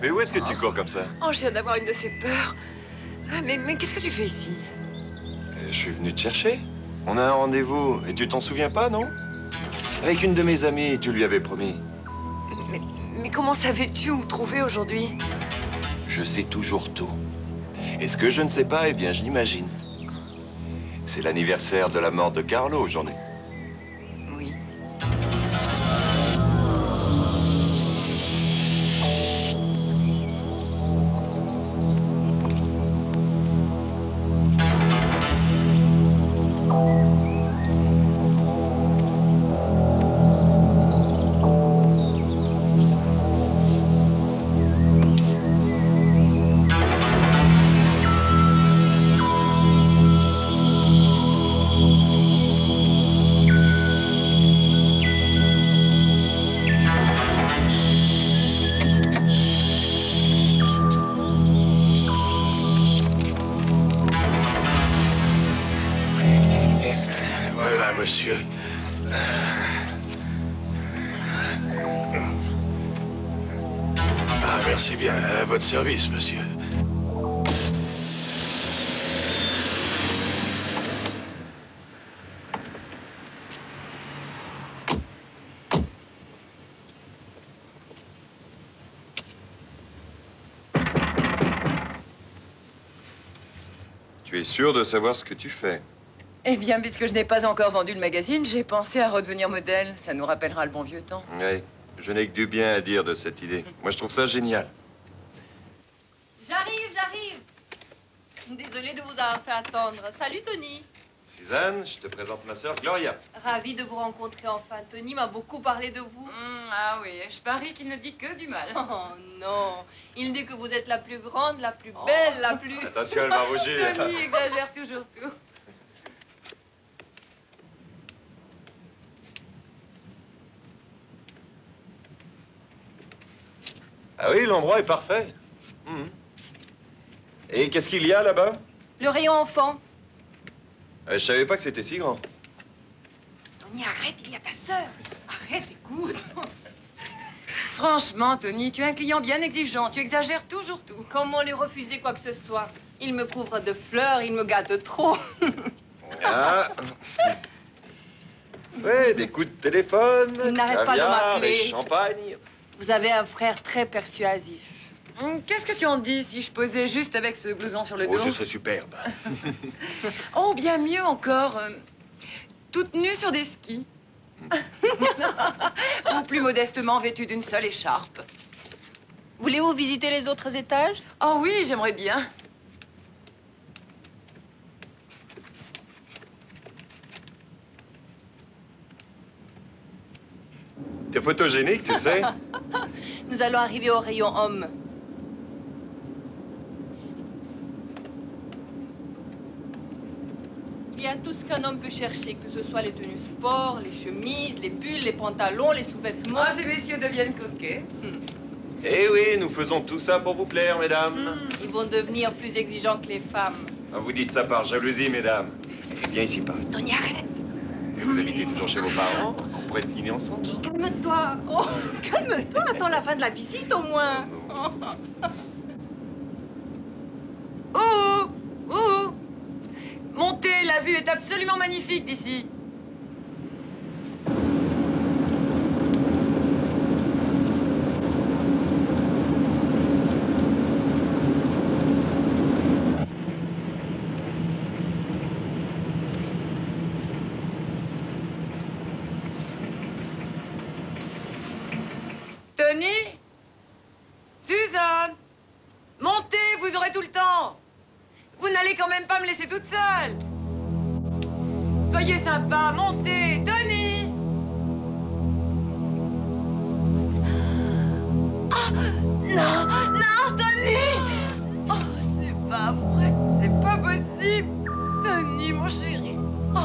Speaker 15: Mais où est-ce que tu cours comme ça?
Speaker 3: Oh, je viens d'avoir une de ces peurs. Ah, mais qu'est-ce que tu fais ici?
Speaker 15: Je suis venu te chercher. On a un rendez-vous. Et tu t'en souviens pas, non? Avec une de mes amies, tu lui avais promis.
Speaker 3: Mais comment savais-tu où me trouver aujourd'hui?
Speaker 15: Je sais toujours tout. Et ce que je ne sais pas, eh bien, je l'imagine. C'est l'anniversaire de la mort de Carlo aujourd'hui.
Speaker 3: Oui.
Speaker 14: Voilà, monsieur. Ah, merci bien. À votre service, monsieur.
Speaker 15: Tu es sûr de savoir ce que tu fais?
Speaker 3: Eh bien, puisque je n'ai pas encore vendu le magazine, j'ai pensé à redevenir modèle. Ça nous rappellera le bon vieux temps.
Speaker 15: Oui, je n'ai que du bien à dire de cette idée. Moi, je trouve ça génial.
Speaker 16: J'arrive. Désolée de vous avoir fait attendre. Salut, Tony.
Speaker 15: Suzanne, je te présente ma sœur Gloria.
Speaker 16: Ravie de vous rencontrer enfin. Tony m'a beaucoup parlé de vous.
Speaker 3: Ah oui, je parie qu'il ne dit que du mal.
Speaker 16: Oh non. Il dit que vous êtes la plus grande, la plus belle, la plus...
Speaker 15: Attention, elle va rougir.
Speaker 16: Tony exagère toujours tout.
Speaker 15: Ah oui, l'endroit est parfait. Et qu'est-ce qu'il y a là-bas?
Speaker 16: Le rayon enfant.
Speaker 15: Je savais pas que c'était si grand.
Speaker 16: Tony, arrête, il y a ta sœur. Arrête, écoute.
Speaker 3: Franchement, Tony, tu es un client bien exigeant. Tu exagères toujours tout.
Speaker 16: Comment lui refuser quoi que ce soit? Il me couvre de fleurs, il me gâte trop.
Speaker 15: Ah. Ouais, des coups de téléphone.
Speaker 16: Il n'arrête pas de
Speaker 15: caviar
Speaker 16: m'appeler.
Speaker 15: et champagne.
Speaker 16: Vous avez un frère très persuasif.
Speaker 3: Qu'est-ce que tu en dis si je posais juste avec ce blouson sur le dos?
Speaker 14: Oh, ce serait superbe.
Speaker 3: Oh, bien mieux encore. Toute nue sur des skis. Ou plus modestement vêtue d'une seule écharpe.
Speaker 16: Voulez-vous visiter les autres étages?
Speaker 3: Oh oui, j'aimerais bien.
Speaker 15: T'es photogénique, tu sais.
Speaker 16: Nous allons arriver au rayon homme. Il y a tout ce qu'un homme peut chercher, que ce soit les tenues sport, les chemises, les pulls, les pantalons, les sous-vêtements.
Speaker 3: Ah, ces messieurs deviennent coquets.
Speaker 15: Eh oui, nous faisons tout ça pour vous plaire, mesdames.
Speaker 16: Ils vont devenir plus exigeants que les femmes.
Speaker 15: Ah, vous dites ça par jalousie, mesdames. Viens ici, pas.
Speaker 16: Tony, arrête.
Speaker 15: Et vous habitez toujours chez vos parents? On pourrait dîner ensemble.
Speaker 16: Calme-toi. Oh, calme-toi. Attends la fin de la visite, au moins.
Speaker 3: Oh! Oh! Montez, la vue est absolument magnifique d'ici. Tony? Suzanne? Montez, vous aurez tout le temps. Vous n'allez quand même pas me laisser toute seule. Soyez sympa, montez. Tony! Ah, non, non, Tony! Oh, c'est pas vrai, c'est pas possible. Tony, mon chéri. Oh.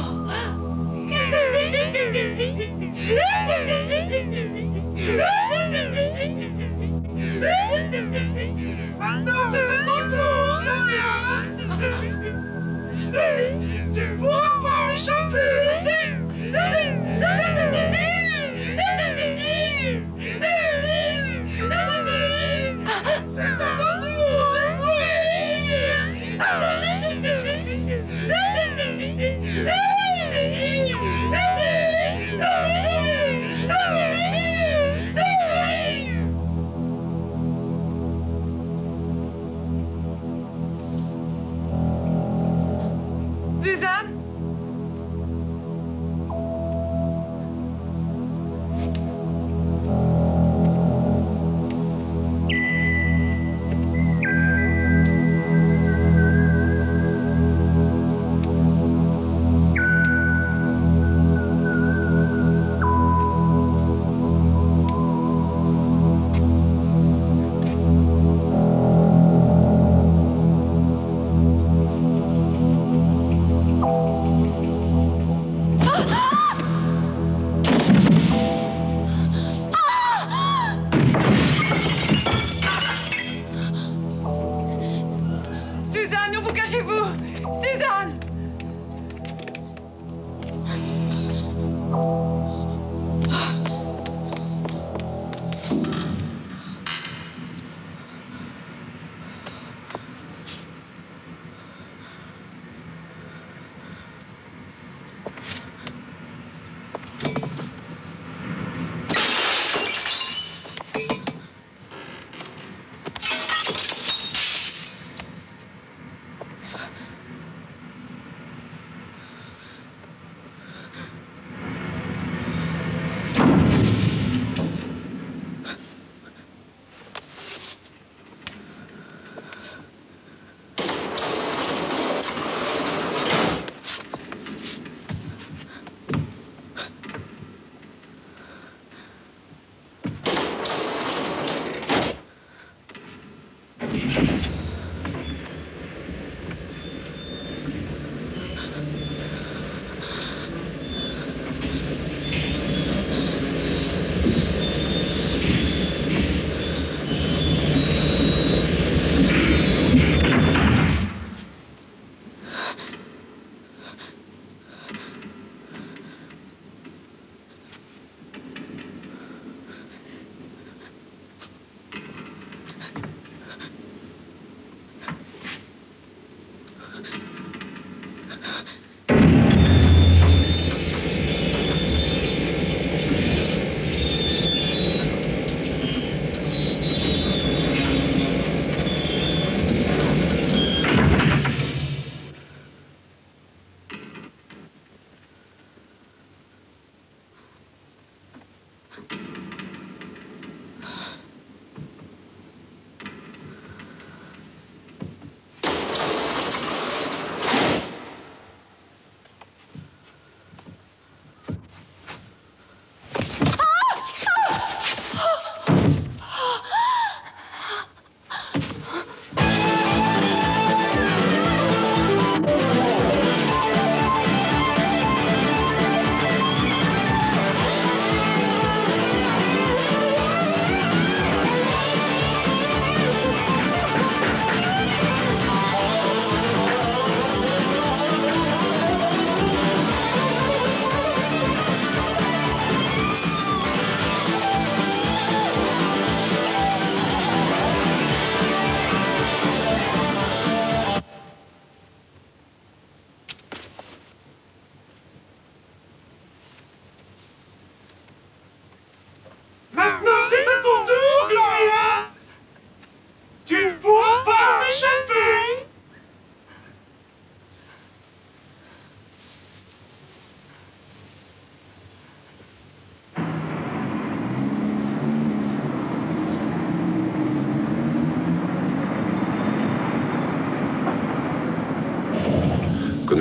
Speaker 16: Maintenant, c'est ton tour, tu pourras pas échapper.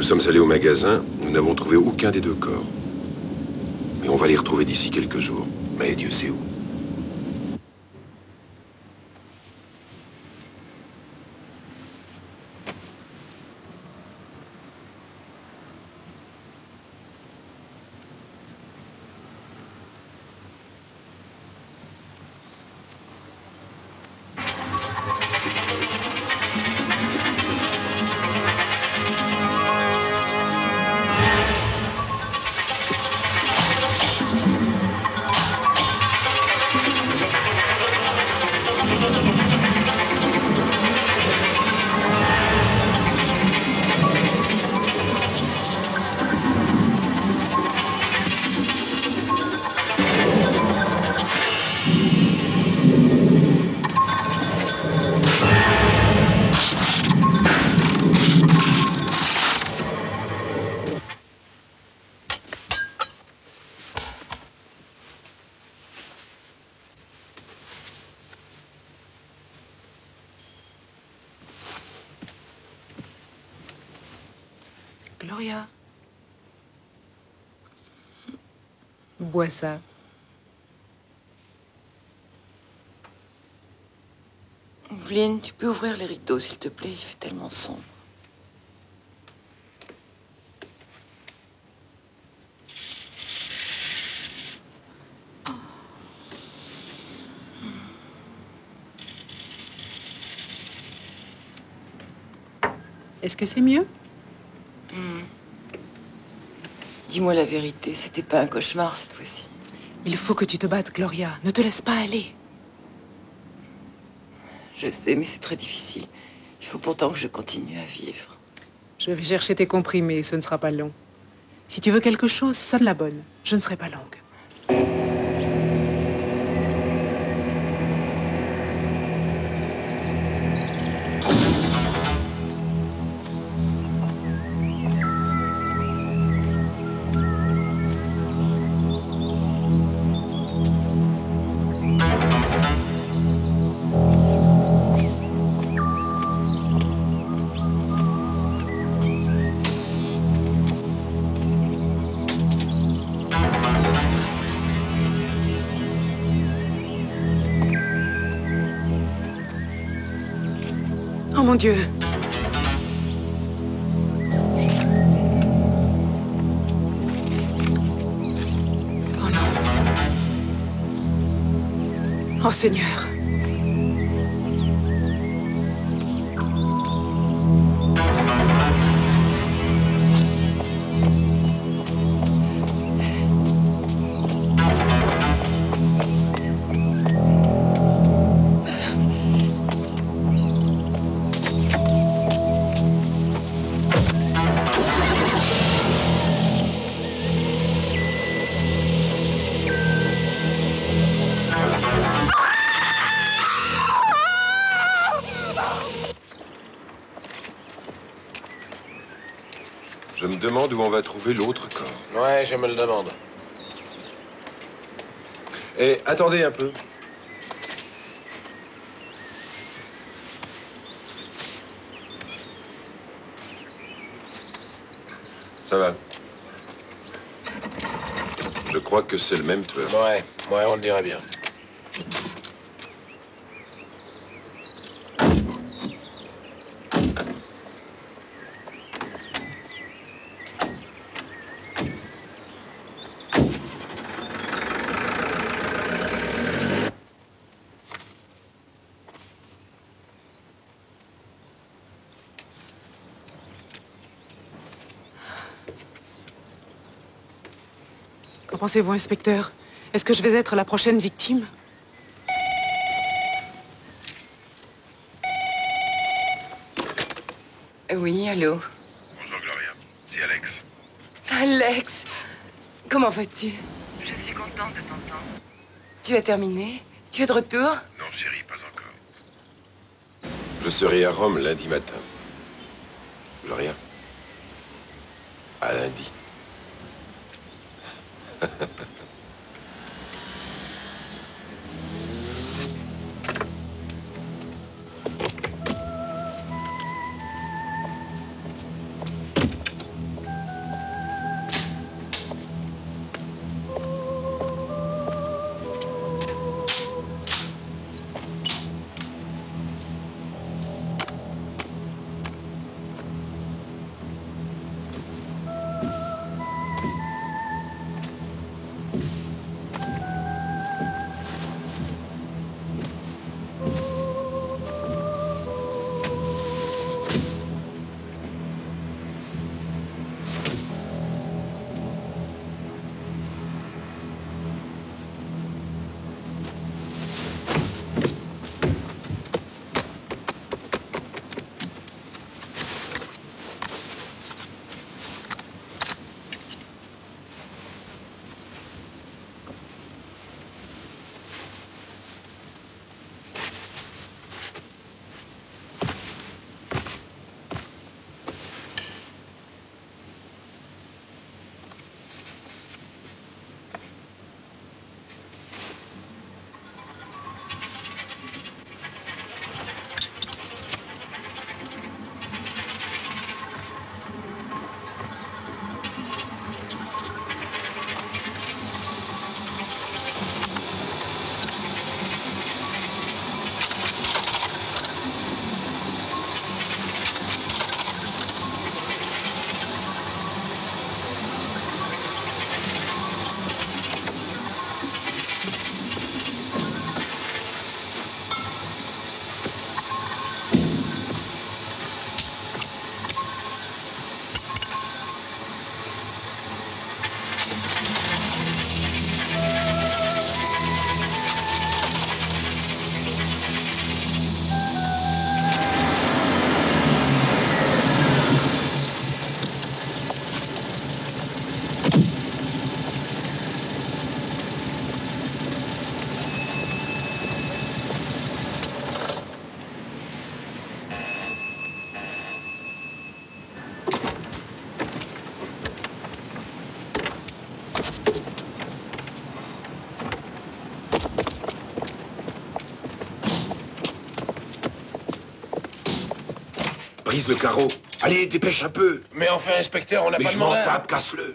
Speaker 11: nous sommes allés au magasin, nous n'avons trouvé aucun des deux corps. Mais on va les retrouver d'ici quelques jours. Mais Dieu sait où.
Speaker 4: Gloria. Bois ça.
Speaker 3: Evelyne, tu peux ouvrir les rideaux, s'il te plaît? Il fait tellement sombre.
Speaker 4: Est-ce que c'est mieux?
Speaker 3: Dis-moi la vérité, c'était pas un cauchemar cette fois-ci.
Speaker 4: Il faut que tu te battes, Gloria. Ne te laisse pas aller.
Speaker 3: Je sais, mais c'est très difficile. Il faut pourtant que je continue à vivre.
Speaker 4: Je vais chercher tes comprimés, ce ne sera pas long. Si tu veux quelque chose, sonne la bonne. Je ne serai pas longue. Oh mon Dieu! Oh non! Oh Seigneur!
Speaker 11: Je me demande où on va trouver l'autre corps.
Speaker 14: Ouais, je me le demande.
Speaker 11: Eh, attendez un peu. Ça va. Je crois que c'est le même tueur.
Speaker 14: Ouais, on le dirait bien.
Speaker 4: Qu'en pensez-vous, inspecteur? Est-ce que je vais être la prochaine victime?
Speaker 3: Oui, allô?
Speaker 5: Bonjour Gloria, c'est Alex.
Speaker 3: Alex! Comment vas-tu? Je suis contente de t'entendre. Tu as terminé? Tu es de retour?
Speaker 5: Non chérie, pas encore.
Speaker 11: Je serai à Rome lundi matin. Gloria? À lundi. Brise le carreau. Allez, dépêche un peu.
Speaker 14: Mais enfin, inspecteur, on n'a
Speaker 11: Mais
Speaker 14: pas de
Speaker 11: je m'en
Speaker 14: mandat.
Speaker 11: tape, casse-le.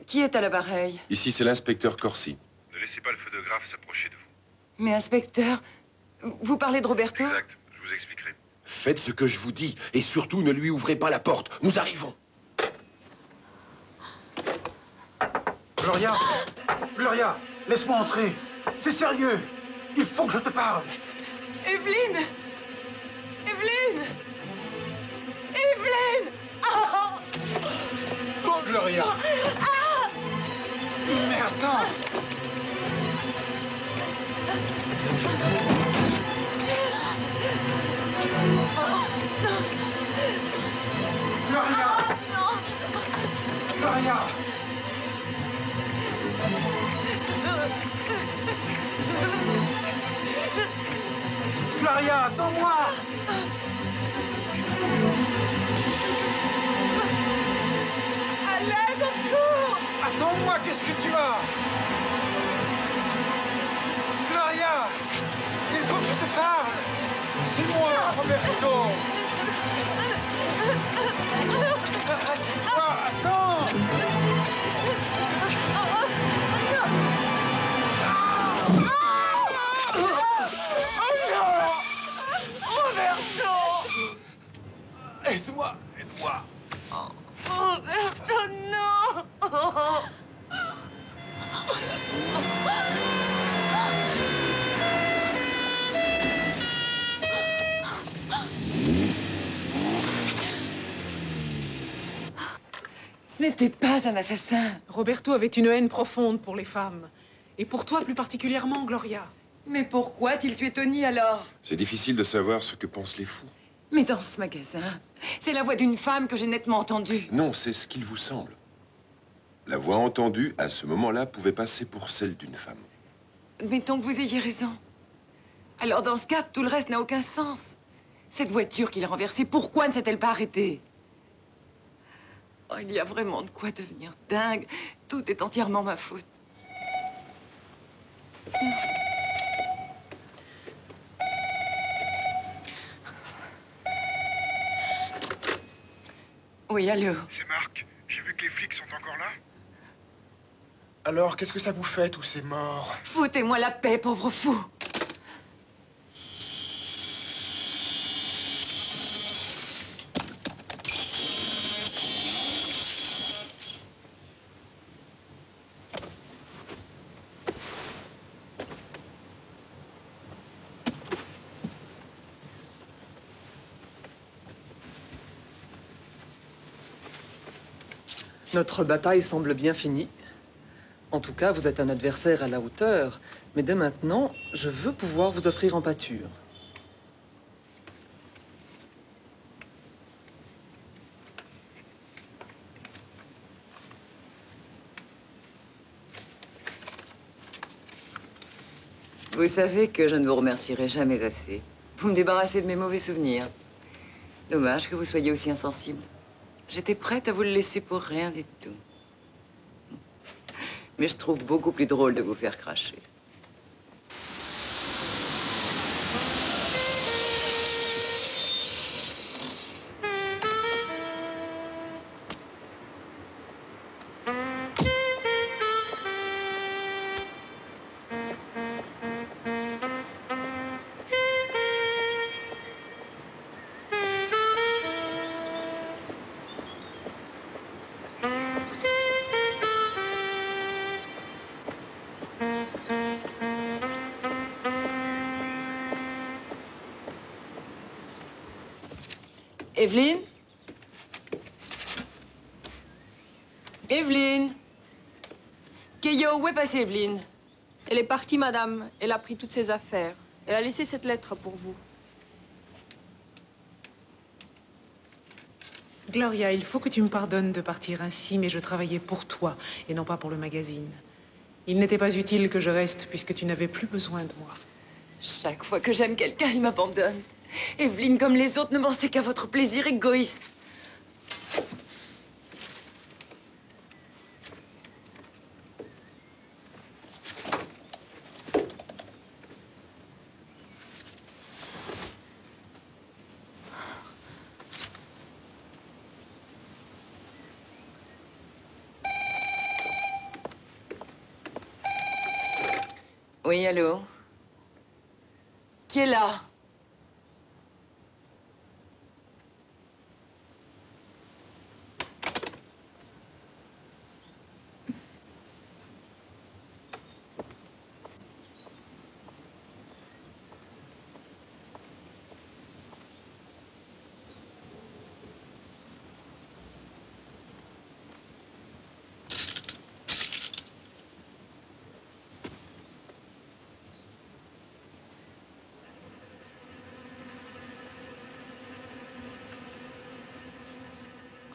Speaker 3: Qui est à l'appareil?
Speaker 11: Ici, c'est l'inspecteur Corsi.
Speaker 5: Ne laissez pas le photographe s'approcher de vous.
Speaker 3: Mais inspecteur, vous parlez de Roberto?
Speaker 5: Exact, je vous expliquerai.
Speaker 11: Faites ce que je vous dis, et surtout ne lui ouvrez pas la porte. Nous arrivons.
Speaker 17: Gloria! Gloria! Laisse-moi entrer! C'est sérieux! Il faut que je te parle!
Speaker 3: Evelyne! Evelyne! Evelyne!
Speaker 17: Oh, Gloria! Mais attends! Gloria! Gloria! Gloria, attends-moi!
Speaker 3: À l'aide, au secours!
Speaker 17: Attends-moi, qu'est-ce que tu as? Gloria! Il faut que je te parle! C'est moi, Roberto! Arrête-toi, attends!
Speaker 3: Roberto!
Speaker 17: Aide-moi, aide-moi!
Speaker 3: Roberto, non! Ce n'était pas un assassin.
Speaker 4: Roberto avait une haine profonde pour les femmes. Et pour toi plus particulièrement, Gloria.
Speaker 3: Mais pourquoi a-t-il tué Tony alors?
Speaker 11: C'est difficile de savoir ce que pensent les fous.
Speaker 3: Mais dans ce magasin, c'est la voix d'une femme que j'ai nettement entendue.
Speaker 11: Non, c'est ce qu'il vous semble. La voix entendue, à ce moment-là, pouvait passer pour celle d'une femme.
Speaker 3: Mettons que vous ayez raison. Alors dans ce cas, tout le reste n'a aucun sens. Cette voiture qu'il a renversée, pourquoi ne s'est-elle pas arrêtée? Oh, il y a vraiment de quoi devenir dingue. Tout est entièrement ma faute. Oui, allô?
Speaker 5: C'est Marc. J'ai vu que les flics sont encore là.
Speaker 6: Alors, qu'est-ce que ça vous fait, tous ces morts?
Speaker 3: Foutez-moi la paix, pauvre fou!
Speaker 9: Notre bataille semble bien finie. En tout cas, vous êtes un adversaire à la hauteur. Mais dès maintenant, je veux pouvoir vous offrir en pâture.
Speaker 3: Vous savez que je ne vous remercierai jamais assez. Vous me débarrassez de mes mauvais souvenirs. Dommage que vous soyez aussi insensible. J'étais prête à vous le laisser pour rien du tout. Mais je trouve beaucoup plus drôle de vous faire cracher. Evelyne? Evelyne? Keio, où est passée Evelyne?
Speaker 7: Elle est partie, madame. Elle a pris toutes ses affaires. Elle a laissé cette lettre pour vous.
Speaker 4: Gloria, il faut que tu me pardonnes de partir ainsi, mais je travaillais pour toi et non pas pour le magazine. Il n'était pas utile que je reste puisque tu n'avais plus besoin de moi.
Speaker 3: Chaque fois que j'aime quelqu'un, il m'abandonne. Evelyne, comme les autres, ne pensez qu'à votre plaisir égoïste. Oui, allô? Qui est là?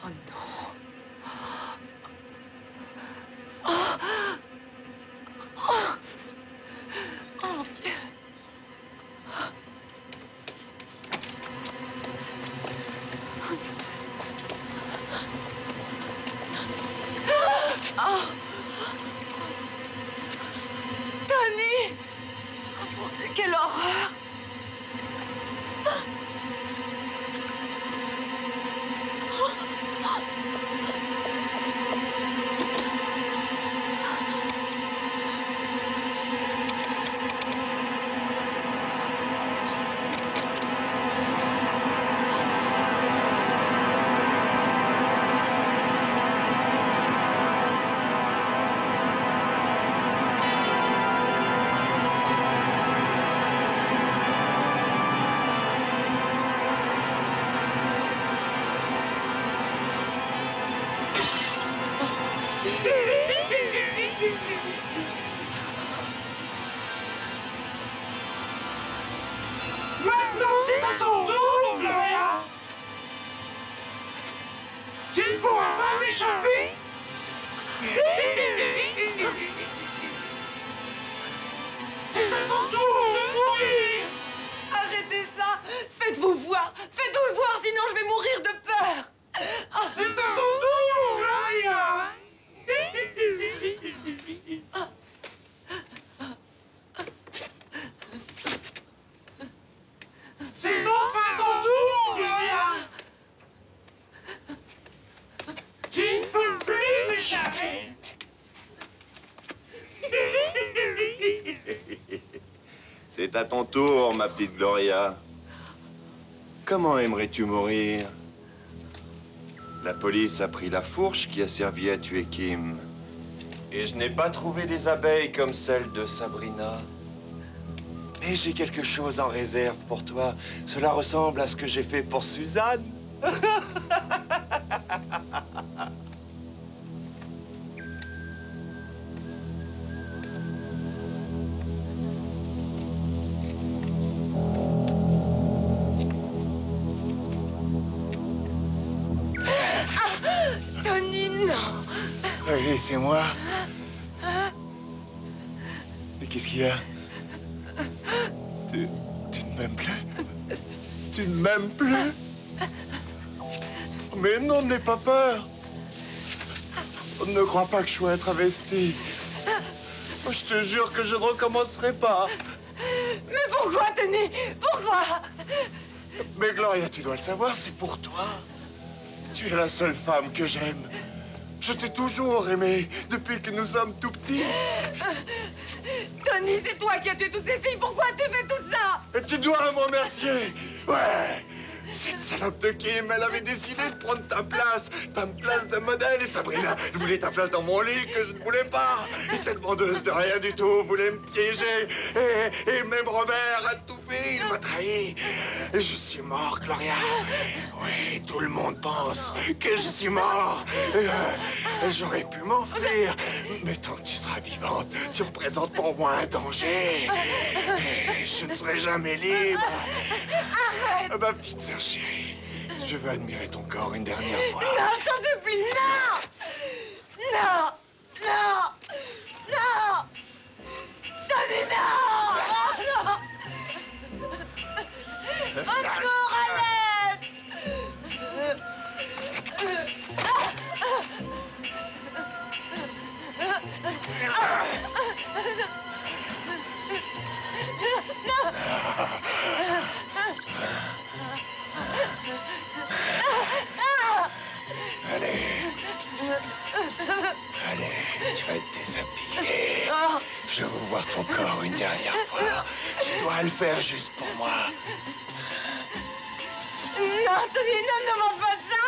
Speaker 3: Oh non. Oh. Oh. Oh mon Dieu. Oh. Tony. Oh mon Dieu, quelle horreur.
Speaker 17: Maintenant, c'est à ton tour, Gloria. Tu ne pourras pas m'échapper. C'est à ton tour de mourir.
Speaker 3: Arrêtez ça. Faites-vous voir. Faites-vous voir, sinon je vais mourir de peur.
Speaker 17: C'est à ton tour, Gloria. C'est enfin ton tour, Gloria. Tu ne peux plus m'échapper.
Speaker 15: C'est à ton tour, ma petite Gloria. Comment aimerais-tu mourir? La police a pris la fourche qui a servi à tuer Kim. Et je n'ai pas trouvé des abeilles comme celle de Sabrina. Mais j'ai quelque chose en réserve pour toi. Cela ressemble à ce que j'ai fait pour Suzanne.
Speaker 3: Tony, non.
Speaker 15: Allez, c'est moi. Mais qu'est-ce qu'il y a? Tu ne m'aimes plus? Tu ne m'aimes plus? Mais non, n'aie pas peur. Ne crois pas que je sois un travesti. Je te jure que je ne recommencerai pas.
Speaker 3: Mais pourquoi, Tony? Pourquoi?
Speaker 15: Mais Gloria, tu dois le savoir, c'est pour toi. Tu es la seule femme que j'aime. Je t'ai toujours aimé depuis que nous sommes tout petits.
Speaker 3: Tony, c'est toi qui as tué toutes ces filles. Pourquoi as-tu fait tout ça?
Speaker 15: Et tu dois me remercier. Ouais. Cette salope de Kim, elle avait décidé de prendre ta place de modèle. Et Sabrina, elle voulait ta place dans mon lit que je ne voulais pas. Et cette vendeuse de rien du tout voulait me piéger. Et même Robert a tout
Speaker 6: fait, il m'a trahi. Je suis mort, Gloria. Oui, tout le monde pense que je suis mort. J'aurais pu m'enfuir, mais tant que tu seras vivante, tu représentes pour moi un danger. Et je ne serai jamais libre.
Speaker 8: Arrête!
Speaker 6: Ma petite sœur chérie, je veux admirer ton corps une dernière fois.
Speaker 8: Non, je t'en supplie, non! Non! Non! Non! Tony, non! Non! Au secours, à l'aide!
Speaker 6: Allez. Allez, tu vas te déshabiller. Je veux voir ton corps une dernière fois. Tu dois le faire juste pour moi.
Speaker 8: Non, Tony, non, ne demande pas ça!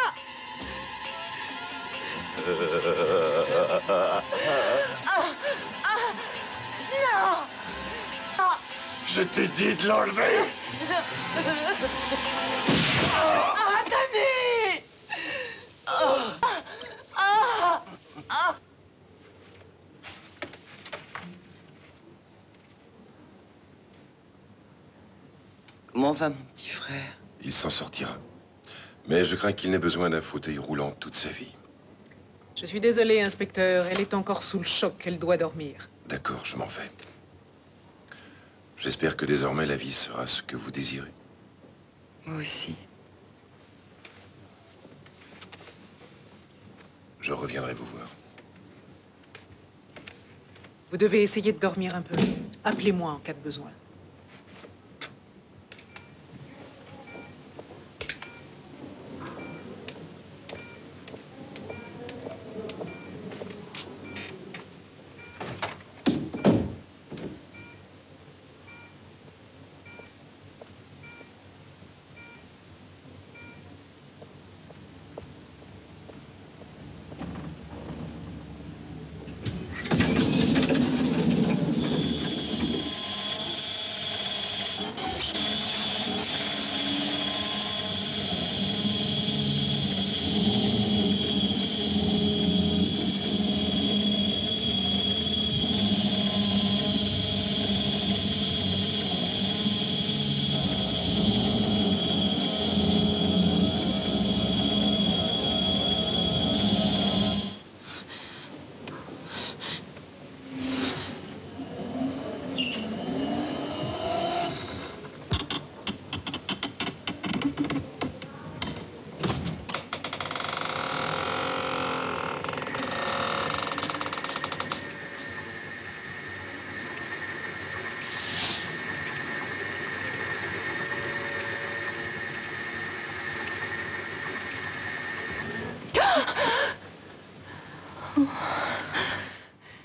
Speaker 8: Non!
Speaker 6: Je t'ai dit de l'enlever.
Speaker 8: Tony!
Speaker 3: Comment va mon petit frère?
Speaker 11: Il s'en sortira. Mais je crains qu'il n'ait besoin d'un fauteuil roulant toute sa vie.
Speaker 4: Je suis désolée, inspecteur. Elle est encore sous le choc. Elle doit dormir.
Speaker 11: D'accord, je m'en vais. J'espère que désormais la vie sera ce que vous désirez.
Speaker 3: Moi aussi.
Speaker 11: Je reviendrai vous voir.
Speaker 4: Vous devez essayer de dormir un peu. Appelez-moi en cas de besoin.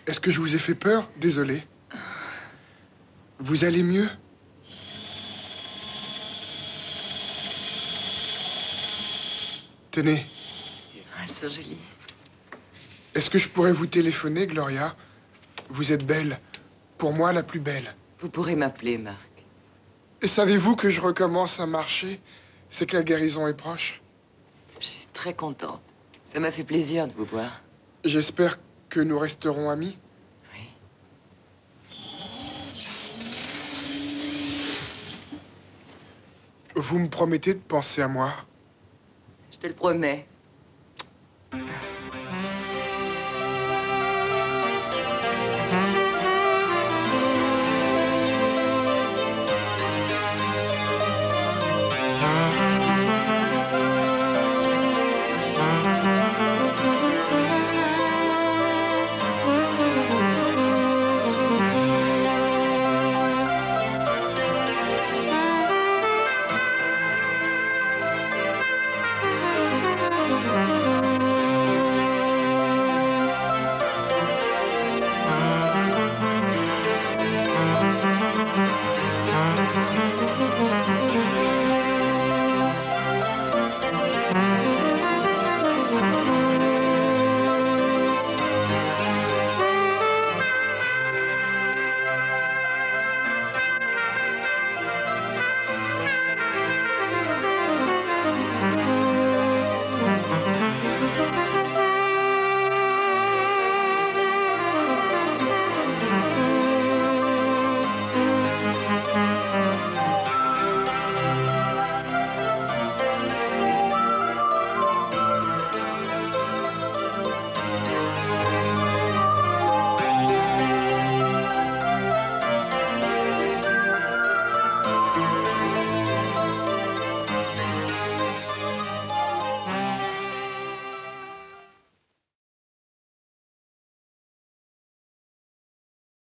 Speaker 6: Est-ce que je vous ai fait peur? Désolé. Vous allez mieux? Tenez.
Speaker 3: Elles sont jolies.
Speaker 6: Est-ce que je pourrais vous téléphoner, Gloria? Vous êtes belle. Pour moi, la plus belle.
Speaker 3: Vous pourrez m'appeler, Marc.
Speaker 6: Et savez-vous que je recommence à marcher? C'est que la guérison est proche.
Speaker 3: Je suis très contente. Ça m'a fait plaisir de vous voir.
Speaker 6: J'espère que nous resterons amis.
Speaker 3: Oui.
Speaker 6: Vous me promettez de penser à moi?
Speaker 3: Je te le promets.